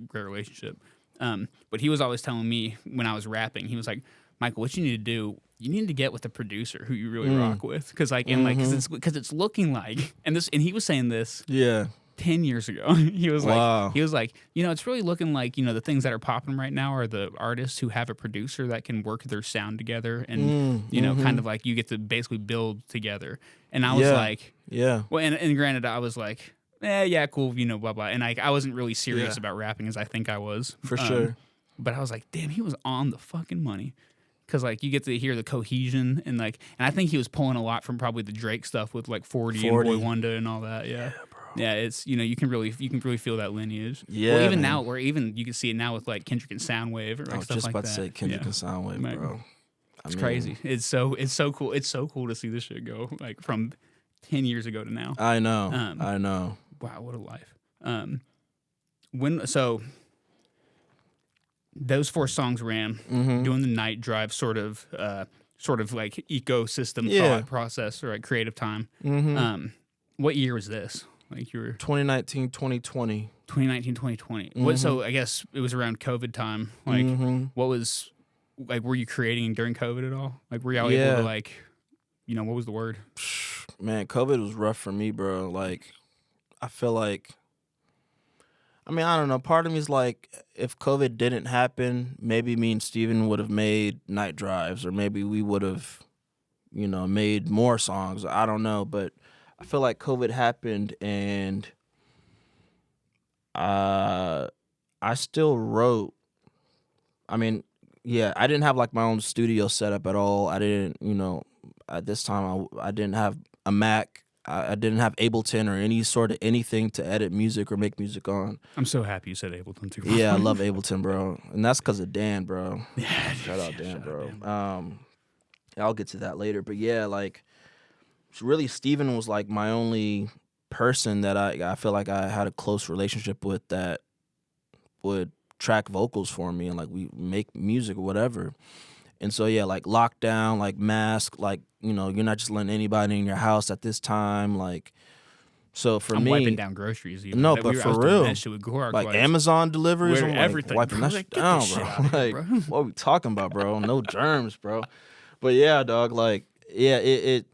A: great relationship. But he was always telling me when I was rapping, he was like, Michael, what you need to do, you need to get with a producer who you really rock with, because because it's looking like, and he was saying this.
B: Yeah.
A: 10 years ago, he was like, it's really looking like, the things that are popping right now are the artists who have a producer that can work their sound together and, kind of like you get to basically build together. And I was like,
B: yeah.
A: Well, and granted, I was like, yeah, cool, blah, blah. And I wasn't really serious about rapping as I think I was.
B: For sure.
A: But I was like, damn, he was on the fucking money. Because like you get to hear the cohesion and I think he was pulling a lot from probably the Drake stuff with like 40. And Boy Wonder and all that. Yeah, bro. Yeah, it's you can really feel that lineage.
B: Yeah,
A: well, even now, where even you can see it now with like Kendrick and Soundwave or stuff like that. I was
B: just about to say Kendrick and Soundwave, bro.
A: It's crazy. It's so cool. It's so cool to see this shit go like from 10 years ago to now.
B: I know.
A: Wow, what a life. Those 4 songs ran doing the night drive sort of like ecosystem thought process or like creative time. What year was this? Like you were
B: 2019, 2020.
A: 2019, 2020. So I guess it was around COVID time. Like what was like were you creating during COVID at all? Like were y'all able to like what was the word?
B: Man, COVID was rough for me, bro. Like I feel like I don't know. Part of me is like, if COVID didn't happen, maybe me and Steven would have made night drives, or maybe we would have, made more songs. I don't know, but I feel like COVID happened, and I still wrote. I didn't have like my own studio setup at all. I didn't, at this time I didn't have a Mac. I didn't have Ableton or any sort of anything to edit music or make music on.
A: I'm so happy you said Ableton too.
B: Yeah, I love Ableton, bro. And that's because of Dan, bro. Yeah, shout out Dan, bro. I'll get to that later. But yeah, like, really Steven was like my only person that I feel like I had a close relationship with that would track vocals for me and like we make music or whatever. And so, yeah, like lockdown, like mask, like, you're not just letting anybody in your house at this time. Like, so for
A: I'm
B: me.
A: wiping down groceries. Even.
B: No, but for real.
A: That shit with Gork,
B: like Amazon deliveries. I'm
A: everything.
B: Like, wiping that shit down, bro. Like, what are we talking about, bro? No germs, bro. But yeah, dog, like, yeah, it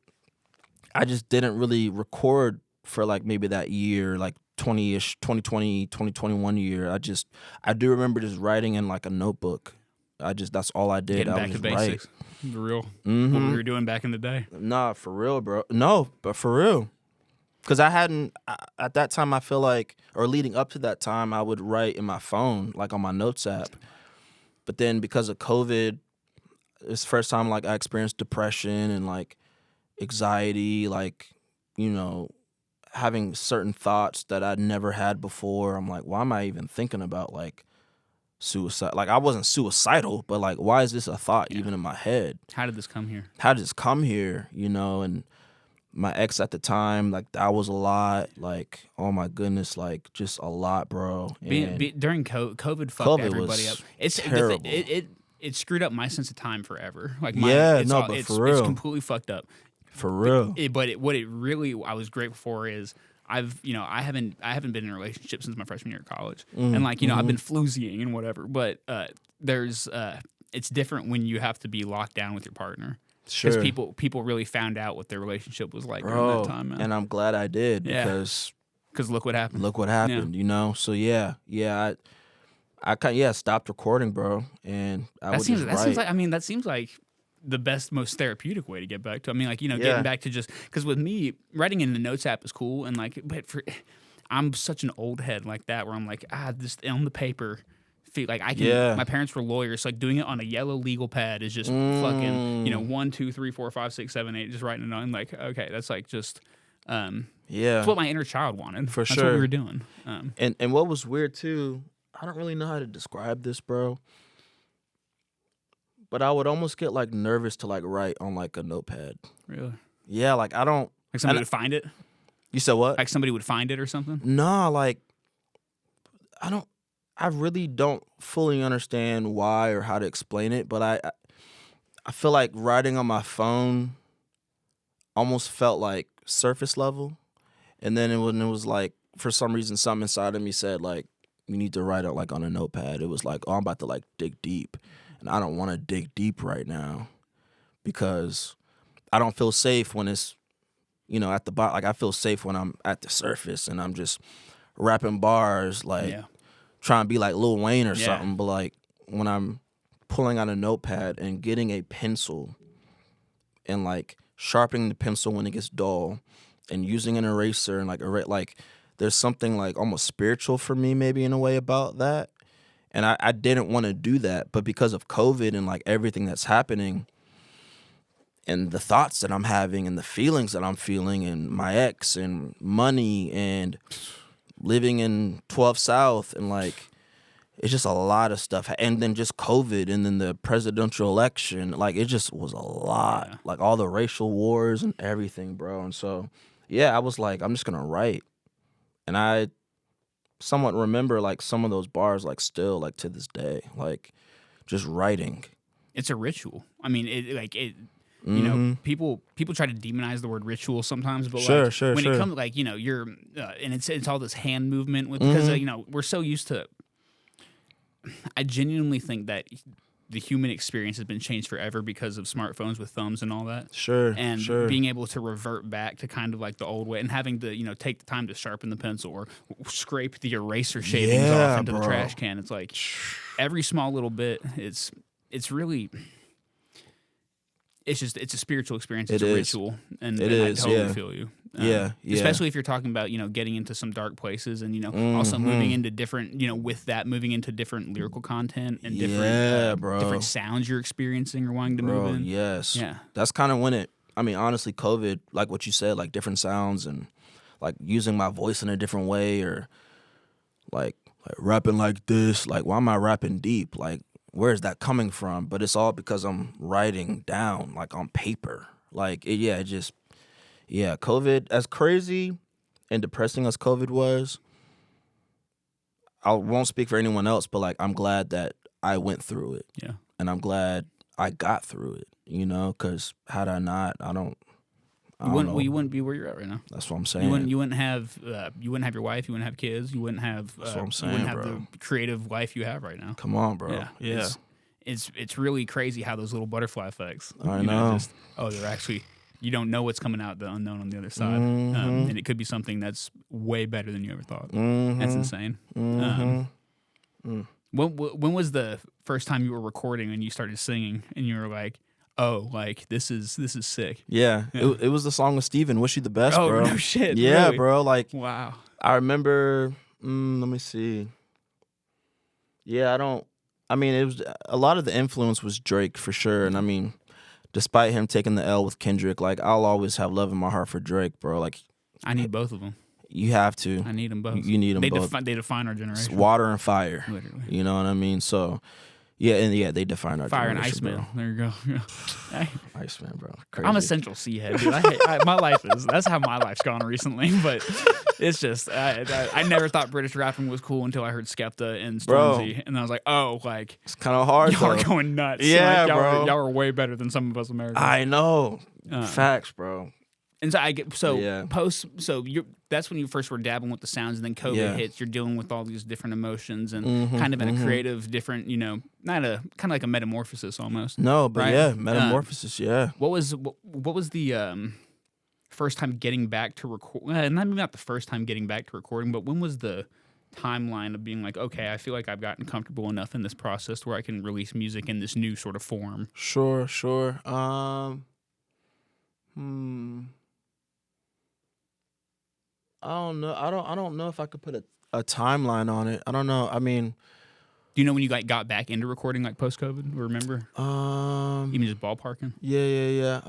B: I just didn't really record for like maybe that year, like 2020, 2021 year. I do remember just writing in like a notebook. That's all I did.
A: Getting
B: I
A: back
B: was
A: to
B: just
A: basics. For real. What we were doing back in the day.
B: Nah, for real, bro. No, but for real. Because at that time, I feel like, or leading up to that time, I would write in my phone, like on my notes app. But then because of COVID, it's the first time like I experienced depression and like anxiety, like, you know, having certain thoughts that I'd never had before. I'm like, why am I even thinking about like suicide? Like I wasn't suicidal, but like, why is this a thought even in my head?
A: How did this come here?
B: You know, and my ex at the time, like that was a lot. Like, oh my goodness, like just a lot, bro.
A: During COVID fucked everybody up. It's
B: terrible.
A: It screwed up my sense of time forever. Like
B: but for real,
A: it's completely fucked up.
B: For real.
A: What it really I was grateful for is I haven't been in a relationship since my freshman year of college, and like I've been floozying and whatever. But it's different when you have to be locked down with your partner.
B: Sure.
A: Because people really found out what their relationship was like during that time, man.
B: And I'm glad I did because
A: look what happened.
B: You know. So I stopped recording, bro, and that
A: seems like the best, most therapeutic way to get back to. I mean, like getting back to just because with me writing in the notes app is cool, and like, but I'm such an old head like that where I'm like just on the paper. Like I can, my parents were lawyers. So like doing it on a yellow legal pad is just fucking 1, 2, 3, 4, 5, 6, 7, 8, just writing it on. Like okay, that's like just that's what my inner child wanted.
B: For sure,
A: that's what we were doing.
B: And what was weird too, I don't really know how to describe this, bro. But I would almost get like nervous to like write on like a notepad.
A: Really?
B: Yeah, like I don't.
A: Like somebody would find it.
B: You said what?
A: Like somebody would find it or something?
B: No, like I really don't fully understand why or how to explain it, but I feel like writing on my phone almost felt like surface level, and then when it was like for some reason something inside of me said like you need to write it like on a notepad. It was like I'm about to like dig deep, and I don't want to dig deep right now because I don't feel safe when it's at the bottom. Like I feel safe when I'm at the surface and I'm just rapping bars like. Yeah. Trying to be like Lil Wayne or something, but like when I'm pulling out a notepad and getting a pencil and like sharpening the pencil when it gets dull and using an eraser and like there's something like almost spiritual for me maybe in a way about that. And I didn't want to do that, but because of COVID and like everything that's happening and the thoughts that I'm having and the feelings that I'm feeling and my ex and money and living in 12 South and like it's just a lot of stuff, and then just COVID and then the presidential election, like it just was a lot, like all the racial wars and everything, bro. And so I was like, I'm just gonna write, and I somewhat remember like some of those bars like still like to this day, like just writing.
A: It's a ritual. I mean, people try to demonize the word ritual sometimes, but when it comes like you're and it's all this hand movement with because we're so used to. I genuinely think that the human experience has been changed forever because of smartphones with thumbs and all that. Being able to revert back to kind of like the old way and having to take the time to sharpen the pencil or scrape the eraser shavings off into the trash can. It's like every small little bit. It's really. It's a spiritual experience. It's a ritual, and I totally feel you. Especially if you're talking about getting into some dark places, and also moving into different with that moving into different lyrical content and different sounds you're experiencing or wanting to move in.
B: Yes, that's kind of when it. I mean, honestly, COVID, like what you said, like different sounds and like using my voice in a different way, or like rapping like this. Like, why am I rapping deep? Like. Where is that coming from? But it's all because I'm writing down, like on paper. Like, COVID, as crazy and depressing as COVID was, I won't speak for anyone else, but like, I'm glad that I went through it.
A: Yeah.
B: And I'm glad I got through it, because had I not, you
A: wouldn't be where you're at right now.
B: That's what I'm saying.
A: You wouldn't have your wife. You wouldn't have kids. You wouldn't have.
B: That's what I'm saying,
A: you wouldn't have the creative life you have right now.
B: Come on, bro.
A: Yeah. It's really crazy how those little butterfly effects.
B: I know.
A: They're actually you don't know what's coming out the unknown on the other side, and it could be something that's way better than you ever thought. That's insane. When was the first time you were recording and you started singing and you were like, oh, like this is sick?
B: Yeah. It was the song with Steven, Wish You the Best,
A: oh,
B: bro.
A: No shit.
B: Yeah,
A: really?
B: bro. Like,
A: wow.
B: I remember. Let me see. Yeah, it was a lot of the influence was Drake for sure, and I mean, despite him taking the L with Kendrick, like I'll always have love in my heart for Drake, bro. Like,
A: I need both of them.
B: You have to.
A: I need them both.
B: You need them both.
A: They define our generation.
B: It's water and fire.
A: Literally.
B: You know what I mean? So, yeah, they define our
A: fire
B: generation.
A: Fire and Iceman. There you go.
B: Iceman, bro. Crazy.
A: I'm a Central C head, dude. That's how my life's gone recently. But it's just, I never thought British rapping was cool until I heard Skepta and Stormzy. And I was like, oh, like.
B: It's kind of hard,
A: y'all are going nuts.
B: Yeah,
A: like,
B: bro.
A: Y'all are way better than some of us Americans.
B: I know. Facts, bro.
A: And so that's when you first were dabbling with the sounds, and then COVID hits. You're dealing with all these different emotions and kind of in a creative, different, not a kind of like a metamorphosis almost.
B: No, but
A: right?
B: yeah, metamorphosis. Yeah.
A: What was the first time getting back to record? Not the first time getting back to recording, but when was the timeline of being like, okay, I feel like I've gotten comfortable enough in this process where I can release music in this new sort of form?
B: Sure. I don't know. I don't know if I could put a timeline on it. I don't know. I mean,
A: do you know when you got back into recording like post COVID? Remember? Even just ballparking.
B: Yeah.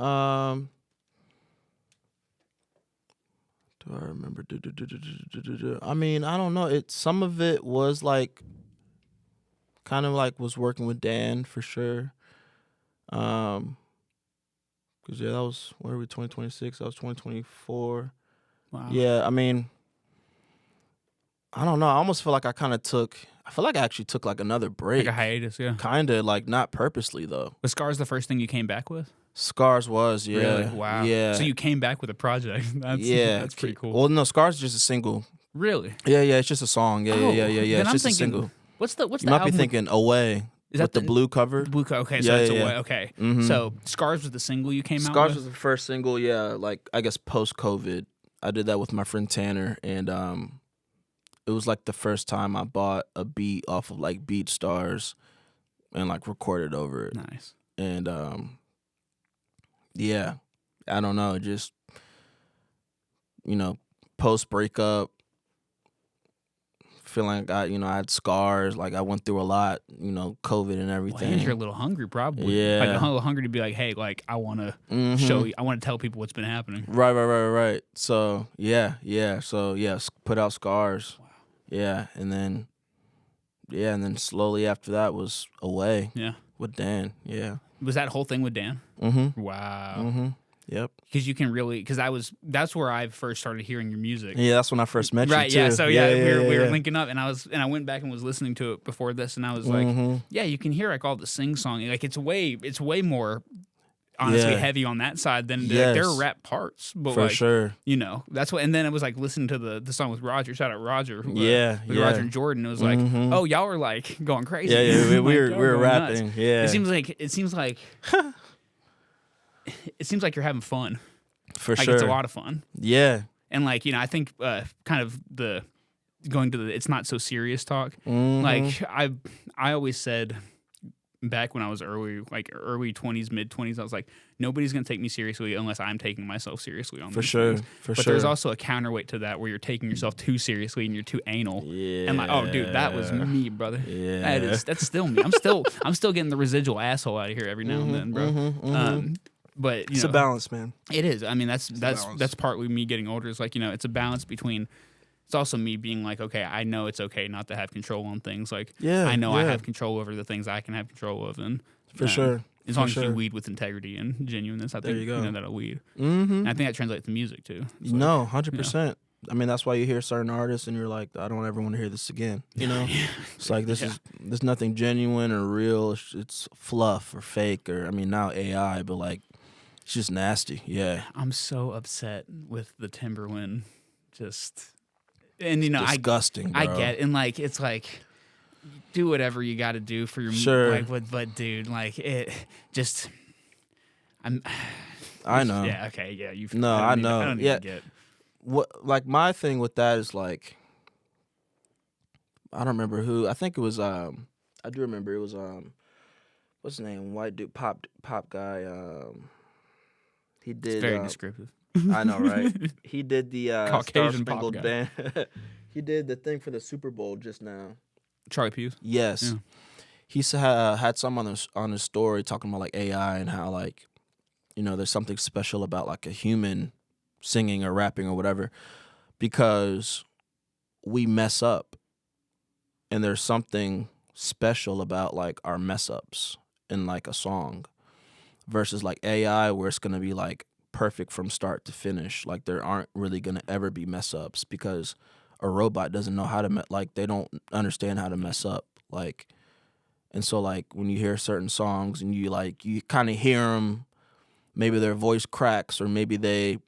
B: Do I remember? I mean, I don't know. Some of it was like, kind of like was working with Dan for sure. Because that was, where are we? 2026. That was 2024.
A: Wow.
B: Yeah, I mean, I don't know. I almost feel like I actually took like another break.
A: Like a hiatus, yeah.
B: Kind of, like not purposely though.
A: Was Scars the first thing you came back with?
B: Scars was, yeah.
A: Really? Wow.
B: Yeah.
A: So you came back with a project. That's pretty cool.
B: Well, no, Scars is just a single.
A: Really?
B: Yeah, it's just a song. Yeah. It's just a single.
A: What's the
B: You might be thinking Away. Is that the blue cover?
A: Okay, so it's Away. Okay. So Scars was the single you came out with?
B: Scars was the first single, yeah, like I guess post-COVID. I did that with my friend Tanner, and it was like the first time I bought a beat off of like BeatStars and like recorded over it.
A: Nice.
B: And yeah, I don't know, just post breakup, feeling like I had scars, like I went through a lot, COVID and everything.
A: Well, you're a little hungry, probably.
B: Yeah,
A: like a little hungry to be like, hey, like I want to show you, I want to tell people what's been happening.
B: Right. So yeah. So put out Scars. Wow. Yeah, and then slowly after that was Away.
A: Yeah,
B: with Dan. Yeah.
A: Was that whole thing with Dan?
B: Mm-hmm.
A: Wow.
B: Mm-hmm. Yep.
A: Because you can really, that's where I first started hearing your music.
B: Yeah, that's when I first met you.
A: Right.
B: Too.
A: Yeah. So we were linking up, and I went back and was listening to it before this, and I was like, yeah, you can hear like all the sing song, like it's way more honestly heavy on that side than their rap parts. But
B: for sure,
A: that's what. And then it was like listening to the song with Roger. Shout out Roger. With Roger and Jordan. It was like, oh, y'all were like going crazy.
B: Yeah. we were rapping. Nuts. Yeah.
A: It seems like. It seems like you're having fun.
B: For
A: like
B: sure.
A: It's a lot of fun.
B: Yeah.
A: And I think kind of the going to the it's not so serious talk. Like I always said back when I was early 20s, mid 20s, I was like, nobody's going to take me seriously unless I'm taking myself seriously on
B: For
A: these
B: sure.
A: things.
B: For
A: but
B: sure.
A: there's also a counterweight to that where you're taking yourself too seriously and you're too anal.
B: Yeah.
A: And like, oh dude, that was me, brother.
B: Yeah.
A: That's still me. I'm still getting the residual asshole out of here every now and then, bro. But
B: it's a balance, man.
A: It is. I mean, that's partly me getting older. It's like, it's a balance between. It's also me being like, okay, I know it's okay not to have control on things. Like, I know I have control over the things I can have control of, and
B: for sure,
A: as long as you weed with integrity and genuineness, I think that'll weed.
B: And
A: I think that translates to music too. It's
B: 100%. I mean, that's why you hear certain artists and you're like, I don't ever want to hear this again. It's like there's nothing genuine or real. It's fluff or fake or now AI, but like. It's just nasty, yeah.
A: I'm so upset with the Timberland, and
B: disgusting.
A: I get, and like it's like, do whatever you got to do for your
B: sure.
A: Like, but dude, like it just,
B: I know.
A: Yeah, okay, yeah.
B: No, I know.
A: I don't
B: Yeah.
A: even get.
B: What, like, my thing with that is, like, I don't remember who. I think it was, I do remember it was, what's his name? White dude, pop guy. He
A: It's
B: did.
A: very descriptive.
B: I know, right? He did the Star
A: Caucasian pop
B: Spangled
A: guy.
B: Band. He did the thing for the Super Bowl just now.
A: Charlie Puth.
B: Yes.
A: Yeah.
B: He had some on his story talking about, like, AI and how, like, you know, there's something special about, like, a human singing or rapping or whatever, because we mess up, and there's something special about, like, our mess ups in, like, a song versus, like, AI, where it's gonna be, like, perfect from start to finish. Like, there aren't really gonna ever be mess ups because a robot doesn't know how to like, they don't understand how to mess up. Like, and so, like, when you hear certain songs and you kind of hear them, maybe their voice cracks, or maybe they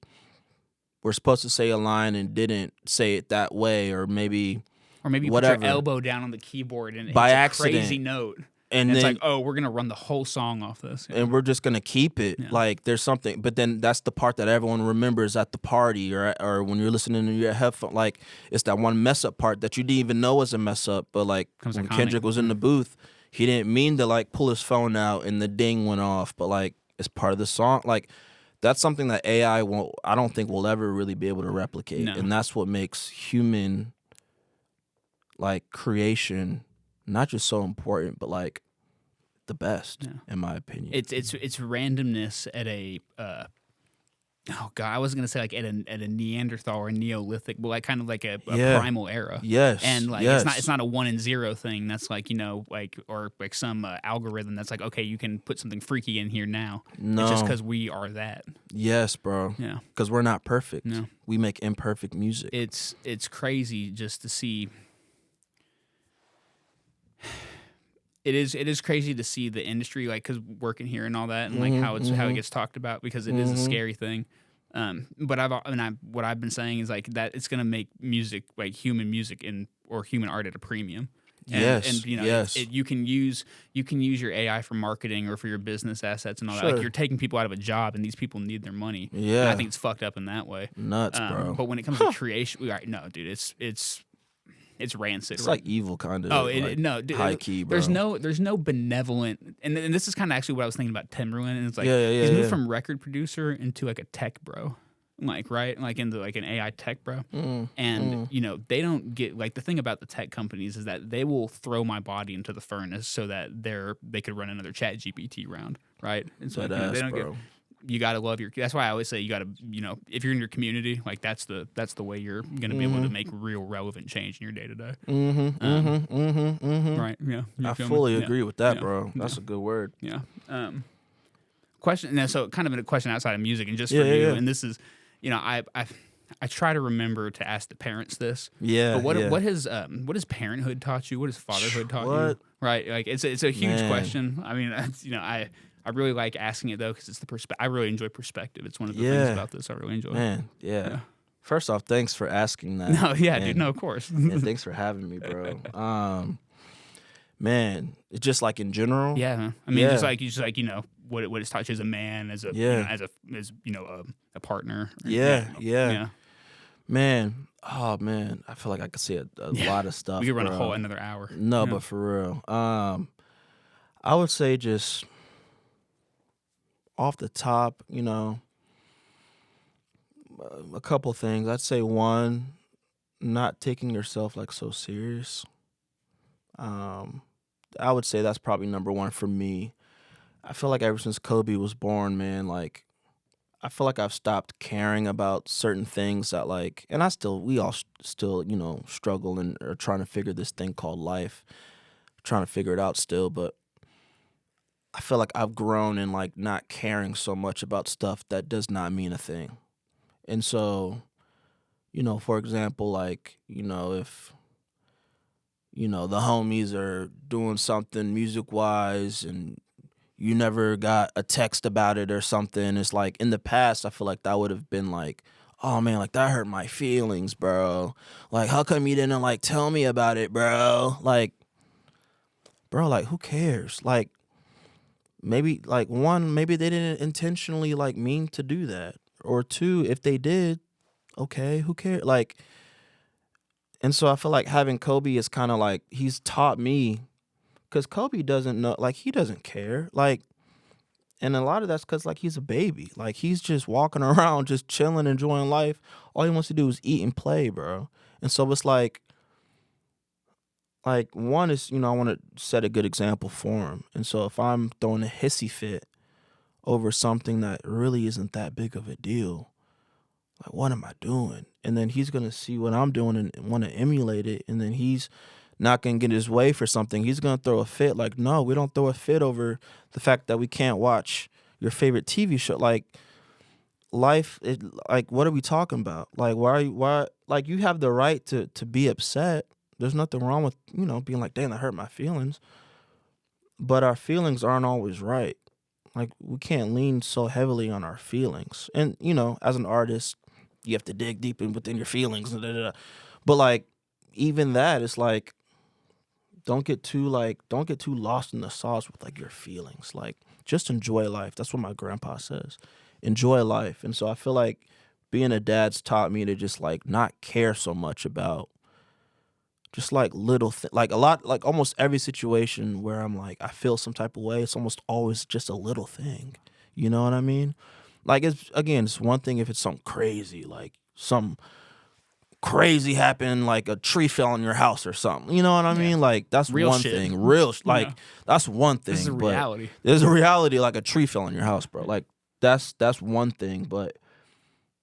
B: were supposed to say a line and didn't say it that way, or maybe
A: you
B: whatever.
A: put your elbow down on the keyboard and
B: By
A: it's
B: accident.
A: a crazy note.
B: And
A: it's
B: then,
A: like, oh, we're going to run the whole song off this. Yeah.
B: and we're just going to keep it.
A: Yeah.
B: Like, there's something. But then that's the part that everyone remembers at the party, or when you're listening to your headphone. Like, it's that one mess up part that you didn't even know was a mess up. But, like, when Kendrick was in the booth, he didn't mean to, like, pull his phone out and the ding went off. But, like, it's part of the song. Like, that's something that AI I don't think will ever really be able to replicate.
A: No.
B: And that's what makes human, like, creation not just so important, but, like, the best, in my opinion.
A: It's randomness at a oh god, I wasn't gonna say like at a Neanderthal or a Neolithic, but like kind of like a primal era.
B: Yes,
A: and like
B: yes.
A: it's not a 1 and 0 thing. That's like, you know, like, or like some algorithm that's like, okay, you can put something freaky in here now.
B: No,
A: it's just because we are that.
B: Yes, bro.
A: Yeah,
B: because we're not perfect.
A: No,
B: we make imperfect music.
A: It's crazy just to see. It is crazy to see the industry, like, because working here and all that, and like how it gets talked about, because it is a scary thing. But what I've been saying is like that it's gonna make music, like human music or human art, at a premium. And you know, you can use your AI for marketing or for your business assets and all that. Like, you're taking people out of a job, and these people need their money.
B: Yeah,
A: and I think it's fucked up in that way.
B: Nuts, bro.
A: But when it comes to creation, no, dude, it's rancid.
B: It's like evil, kind of.
A: Oh,
B: like,
A: no, dude,
B: high key, bro.
A: There's no benevolent, and this is kind of actually what I was thinking about Timberland. And it's like
B: he's
A: moved from record producer into like a tech bro, like, right, like into like an AI tech bro. And you know, they don't get, like, the thing about the tech companies is that they will throw my body into the furnace so that they could run another Chat GPT round, right? And so, like, you know, they don't get. You gotta love your. That's why I always say you gotta, you know, if you're in your community, like that's the way you're gonna be able to make real relevant change in your day to day. Right? Yeah.
B: I fully agree with that, bro. That's a good word.
A: Yeah. Question. Now, so kind of a question outside of music, and just for you. And this is, you know, I try to remember to ask the parents this.
B: Yeah.
A: But what has Parenthood taught you? What has Fatherhood taught you? Right. Like, it's a huge question. I mean, you know, I really like asking it though, because it's the I really enjoy perspective. It's one of the things about this I really enjoy.
B: Man, yeah. First off, thanks for asking that.
A: No, dude, no, of course.
B: And thanks for having me, bro. Man, it's just like in general.
A: Yeah, I mean, just like you know what it's taught you as a man, as a a partner.
B: Yeah. Man, oh man, I feel like I could say a lot of stuff.
A: We could run a whole another hour.
B: No, but for real, I would say just off the top, you know, a couple things. I'd say one, not taking yourself like so serious. I would say that's probably number one for me. I feel like ever since Kobe was born, man, like, I feel like I've stopped caring about certain things that, like, and we all still, you know, struggle and are trying to figure this thing called life, trying to figure it out still, but I feel like I've grown in, like, not caring so much about stuff that does not mean a thing. And so, you know, for example, like, you know, if, you know, the homies are doing something music-wise and you never got a text about it or something, it's like, in the past, I feel like that would have been like, oh, man, like, that hurt my feelings, bro. Like, how come you didn't, like, tell me about it, bro? Like, bro, like, who cares? Like, maybe like one, maybe they didn't intentionally like mean to do that, or two, if they did, okay, who cares? Like, and so I feel like having Kobe is kind of like he's taught me, because Kobe doesn't know, like he doesn't care, like, and a lot of that's because like he's a baby, like he's just walking around, just chilling, enjoying life. All he wants to do is eat and play, bro. And so it's like one is, I want to set a good example for him. And so if I'm throwing a hissy fit over something that really isn't that big of a deal, like what am I doing? And then he's going to see what I'm doing and want to emulate it. And then he's not going to get his way for something. He's going to throw a fit. Like, no, we don't throw a fit over the fact that we can't watch your favorite TV show. Like, life, like, what are we talking about? Like, why, like, you have the right to be upset. There's nothing wrong with, being like, damn, that hurt my feelings. But our feelings aren't always right. Like, we can't lean so heavily on our feelings. And, as an artist, you have to dig deep within your feelings. But, like, even that, it's like, don't get too lost in the sauce with, like, your feelings. Like, just enjoy life. That's what my grandpa says. Enjoy life. And so I feel like being a dad's taught me to just, like, not care so much about just like little like a lot, like almost every situation where I'm like, I feel some type of way, it's almost always just a little thing. You know what I mean? Like, it's one thing if it's something crazy, like some crazy happened, like a tree fell on your house or something. You know what I mean? Like, that's
A: real
B: one
A: shit.
B: Thing. Like, that's one thing.
A: This is a reality.
B: There's a reality, like a tree fell on your house, bro. Like, that's one thing. But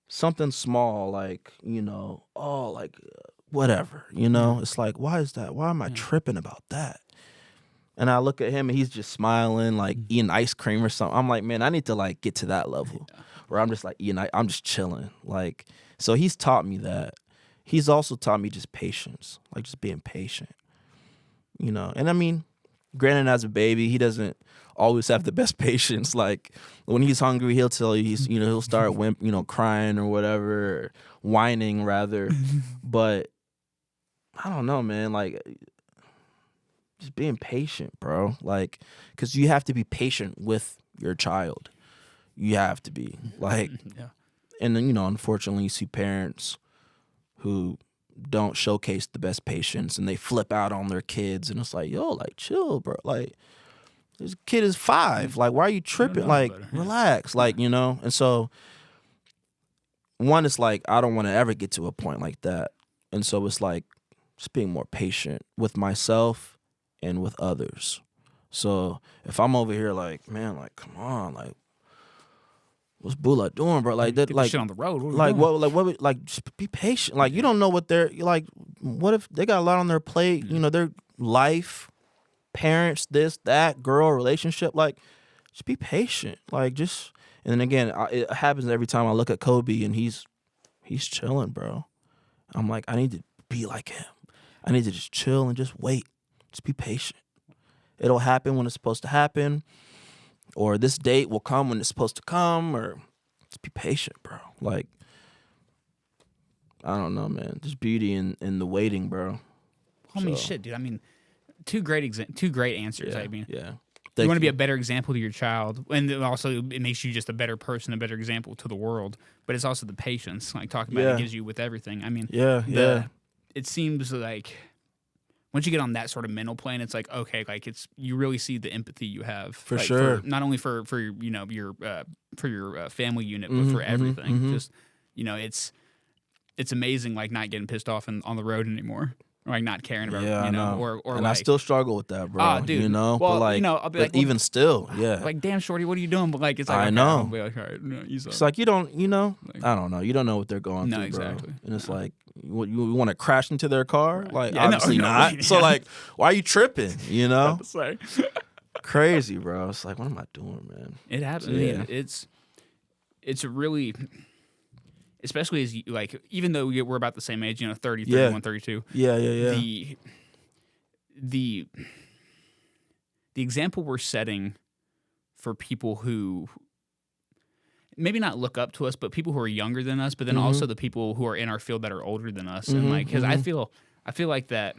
B: something small, like, whatever, it's like, why is that? Why am I tripping about that? And I look at him and he's just smiling, like eating ice cream or something. I'm like, man, I need to like get to that level where I'm just like I'm just chilling. Like, so he's taught me that. He's also taught me just patience, like just being patient, And I mean, granted, as a baby, he doesn't always have the best patience. Like, when he's hungry, he'll tell you, he'll start crying or whatever, or whining rather. But I don't know, man. Like, just being patient, bro. Like, because you have to be patient with your child. You have to be. Like, and then, unfortunately, you see parents who don't showcase the best patience and they flip out on their kids. And it's like, yo, like, chill, bro. Like, this kid is 5. Like, why are you tripping? Like, relax. Like, And so, one is like, I don't want to ever get to a point like that. And so it's like, just being more patient with myself and with others. So if I'm over here like, man, like, come on, like, what's Boolah doing, bro? Like that, like,
A: shit on the road.
B: Like, just be patient. Like, you don't know what they're like. What if they got a lot on their plate? Their life, parents, this, that, girl, relationship. Like, just be patient. Like, just, and then again, it happens every time I look at Kobe and he's chilling, bro. I'm like, I need to be like him. I need to just chill and just wait. Just be patient. It'll happen when it's supposed to happen. Or this date will come when it's supposed to come. Or just be patient, bro. Like, I don't know, man. Just beauty in the waiting, bro.
A: I mean, shit, dude. I mean, two great answers.
B: Yeah,
A: I mean,
B: yeah.
A: You want to be a better example to your child, and also it makes you just a better person, a better example to the world. But it's also the patience, like talking about it gives you with everything. I mean, it seems like once you get on that sort of mental plane, it's like, okay, like you really see the empathy you have
B: for sure,
A: not only for your family unit, but for everything.
B: Mm-hmm.
A: Just it's amazing, like not getting pissed off on the road anymore. Or like not caring about, or
B: and
A: like,
B: I still struggle with that, bro.
A: Oh, dude.
B: Well,
A: but like,
B: I'll be
A: like,
B: even still,
A: like, damn, shorty, what are you doing? But like, it's like,
B: I
A: okay,
B: know.
A: I'll be like, all right, no,
B: it's like you don't,
A: like,
B: I don't know. You don't know what they're going through,
A: exactly.
B: Bro. And it's like, you want to crash into their car?
A: Right.
B: Like, obviously not. Yeah. So like, why are you tripping? Crazy, bro. It's like, what am I doing, man?
A: It happens. Yeah. I mean, it's a really. Especially as like, even though we're about the same age, 30, 31, 32.
B: Yeah.
A: The example we're setting for people who maybe not look up to us, but people who are younger than us, but then also the people who are in our field that are older than us. And like, because I feel like that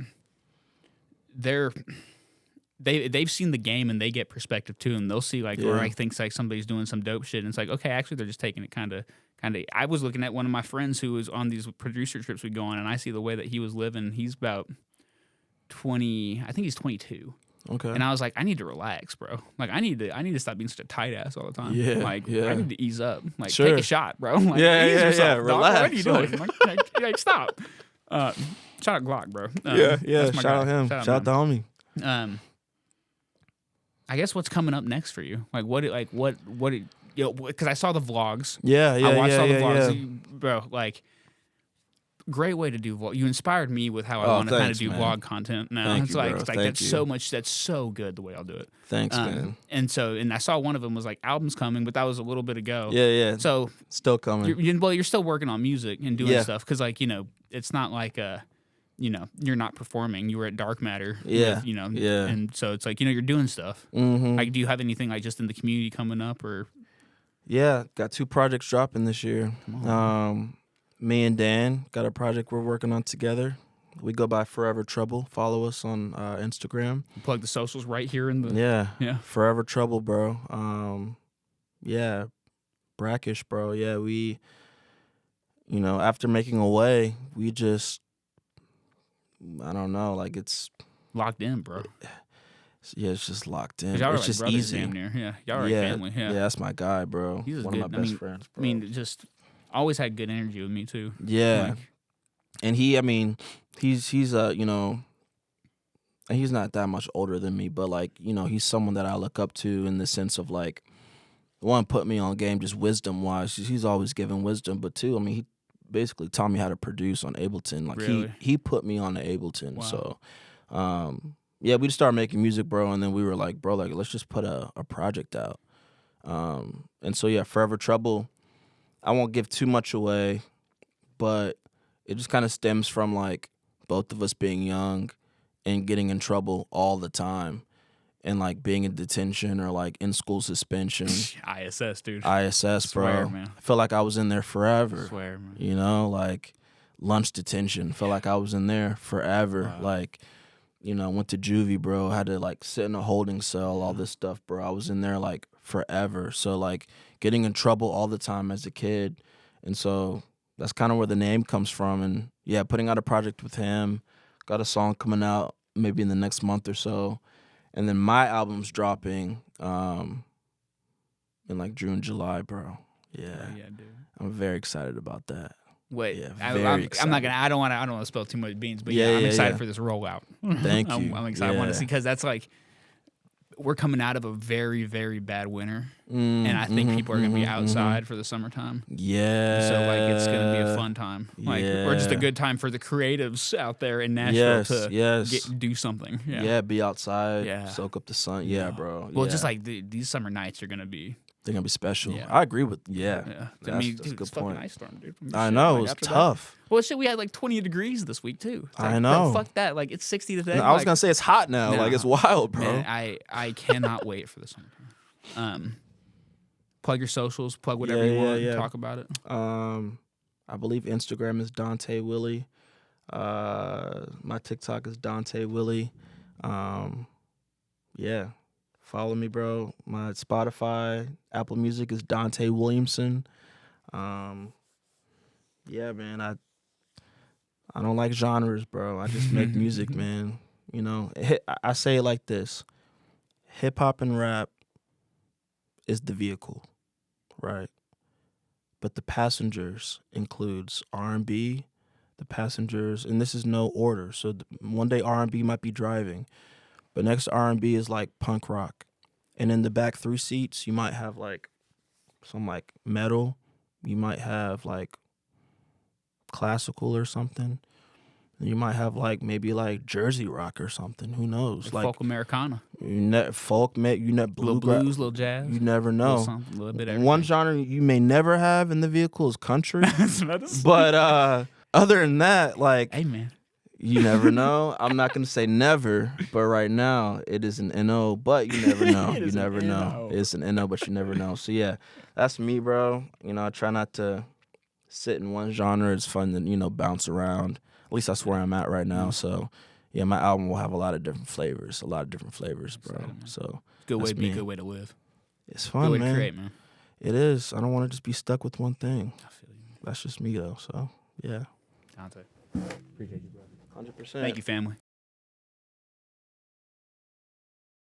A: they've seen the game and they get perspective too, and they'll see like, or I think like somebody's doing some dope shit, and it's like, okay, actually they're just taking it kind of. I was looking at one of my friends who was on these producer trips we go on, and I see the way that he was living. He's about 20, I think he's 22.
B: Okay.
A: And I was like, I need to relax, bro. Like, I need to stop being such a tight ass all the time.
B: Yeah.
A: Like,
B: yeah.
A: I need to ease up. Like,
B: Sure.
A: take a shot, bro. Like,
B: Yeah,
A: ease
B: yeah,
A: yourself,
B: yeah.
A: dog.
B: Relax.
A: What are you doing? Like, stop. Shout out Glock, bro.
B: Yeah.
A: that's my
B: Shout out
A: guy.
B: him. Shout out the homie.
A: I guess what's coming up next for you? Like, what, you know, because I saw the vlogs.
B: Yeah.
A: I watched all the vlogs, bro. Like, great way to do vlog. You inspired me with how I want to kind of do vlog content now.
B: Thank
A: it's
B: you,
A: like
B: bro.
A: it's like
B: Thank
A: that's
B: you.
A: so much. That's so good the way I'll do it.
B: Thanks, man.
A: And I saw one of them was like albums coming, but that was a little bit ago.
B: Yeah.
A: So
B: Still coming.
A: you're still working on music and doing
B: Yeah.
A: stuff because like it's not like you're not performing. You were at Dark Matter.
B: Yeah.
A: Yeah. And so it's like you're doing stuff.
B: Mm-hmm.
A: Like, do you have anything like just in the community coming up or?
B: Yeah, got 2 projects dropping this year. Me and Dan got a project we're working on together. We go by Forever Trouble. Follow us on Instagram.
A: Plug the socials right here in the.
B: Yeah. Forever Trouble, bro. Yeah, brackish, bro. Yeah, we, after making Away, we just, I don't know, like it's
A: locked in, bro.
B: Yeah, it's just locked in.
A: Y'all are
B: It's
A: like
B: just
A: brothers
B: easy.
A: damn near. Yeah, y'all are like family. Yeah,
B: that's my guy, bro.
A: He's
B: one of my best friends, bro.
A: I mean, just always had good energy with me too.
B: Yeah,
A: Like,
B: and he's he's not that much older than me, but like he's someone that I look up to in the sense of like, one, put me on game just wisdom wise. He's always given wisdom, but two, he basically taught me how to produce on Ableton. Like
A: really?
B: he put me on the Ableton.
A: Wow.
B: So yeah, we just started making music, bro, and then we were like, bro, like let's just put a project out. And so yeah, Forever Trouble. I won't give too much away, but it just kind of stems from like both of us being young and getting in trouble all the time, and like being in detention or like in school suspension.
A: ISS, dude.
B: ISS, bro.
A: Swear, man.
B: I feel like I was in there forever.
A: Swear, man.
B: Like lunch detention. Felt like I was in there forever.
A: Wow.
B: Like, went to juvie, bro. Had to like sit in a holding cell, all this stuff, bro. I was in there like forever. So like getting in trouble all the time as a kid. And so that's kind of where the name comes from. And yeah, putting out a project with him. Got a song coming out maybe in the next month or so. And then my album's dropping in like June, July, bro. Yeah.
A: Yeah, dude.
B: I'm very excited about that.
A: Wait,
B: Yeah,
A: I'm
B: very
A: not
B: excited.
A: gonna. I don't want to spill too much beans, but
B: Yeah,
A: I'm
B: yeah,
A: excited
B: yeah.
A: for this rollout.
B: Thank you.
A: I'm excited. I want to
B: Yeah.
A: see because that's like we're coming out of a very, very bad winter, and I think people are gonna be outside for the summertime.
B: Yeah.
A: So like it's gonna be a fun time, like or just a
B: Yeah.
A: good time for the creatives out there in Nashville to
B: Yes.
A: do something. Yeah.
B: Yeah, be outside,
A: Yeah.
B: soak up the sun. Yeah, bro.
A: Well,
B: yeah.
A: just like these summer nights are gonna be.
B: they're gonna be special.
A: Yeah.
B: I agree with
A: Yeah.
B: That's,
A: I mean,
B: that's a
A: dude,
B: good
A: it's fucking
B: point.
A: ice storm, dude.
B: I
A: Shit,
B: know,
A: like,
B: it was
A: after that-
B: tough.
A: Well, shit, we had like 20 degrees this week too. It's
B: I
A: like,
B: know.
A: bro, fuck that. Like it's 60 today.
B: No, I was
A: like,
B: gonna say it's hot now.
A: Nah.
B: Like it's wild, bro.
A: Man, I cannot wait for the summertime. Plug your socials, plug whatever
B: Yeah,
A: you want,
B: yeah.
A: talk about it.
B: I believe Instagram is Dante Willie. My TikTok is Dante Willie. Yeah. Follow me, bro. My Spotify, Apple Music is Dante Williamson. Yeah, man. I don't like genres, bro. I just make music, man. I say it like this. Hip hop and rap is the vehicle, right? But the passengers includes R&B, the passengers, and this is no order. So one day R&B might be driving, but next to R&B is like punk rock. And in the back 3 seats, you might have like some like metal. You might have like classical or something. You might have like maybe like Jersey rock or something. Who knows? Like
A: folk Americana,
B: folk,
A: little
B: bluegrass.
A: blues, little jazz.
B: You never
A: little
B: know.
A: something, a little bit of
B: One
A: everything.
B: genre you may never have in the vehicle is country.
A: But
B: But other than that, like
A: hey, man.
B: you never know. I'm not gonna say never, but right now it is an NO. But you never know.
A: It
B: You
A: is an
B: never know.
A: NO.
B: It's an NO, but you never know. So yeah, that's me, bro. I try not to sit in one genre. It's fun to bounce around. At least that's where I'm at right now. So yeah, my album will have a lot of different flavors, bro.
A: Exciting,
B: So
A: good way to be,
B: me.
A: good way to live.
B: It's fun,
A: Good way
B: man.
A: to create, man.
B: It is. I don't want to just be stuck with one thing.
A: I feel you.
B: That's just me, though. So, yeah.
A: Dante.
B: Appreciate you, bro. 100%.
A: Thank you, family.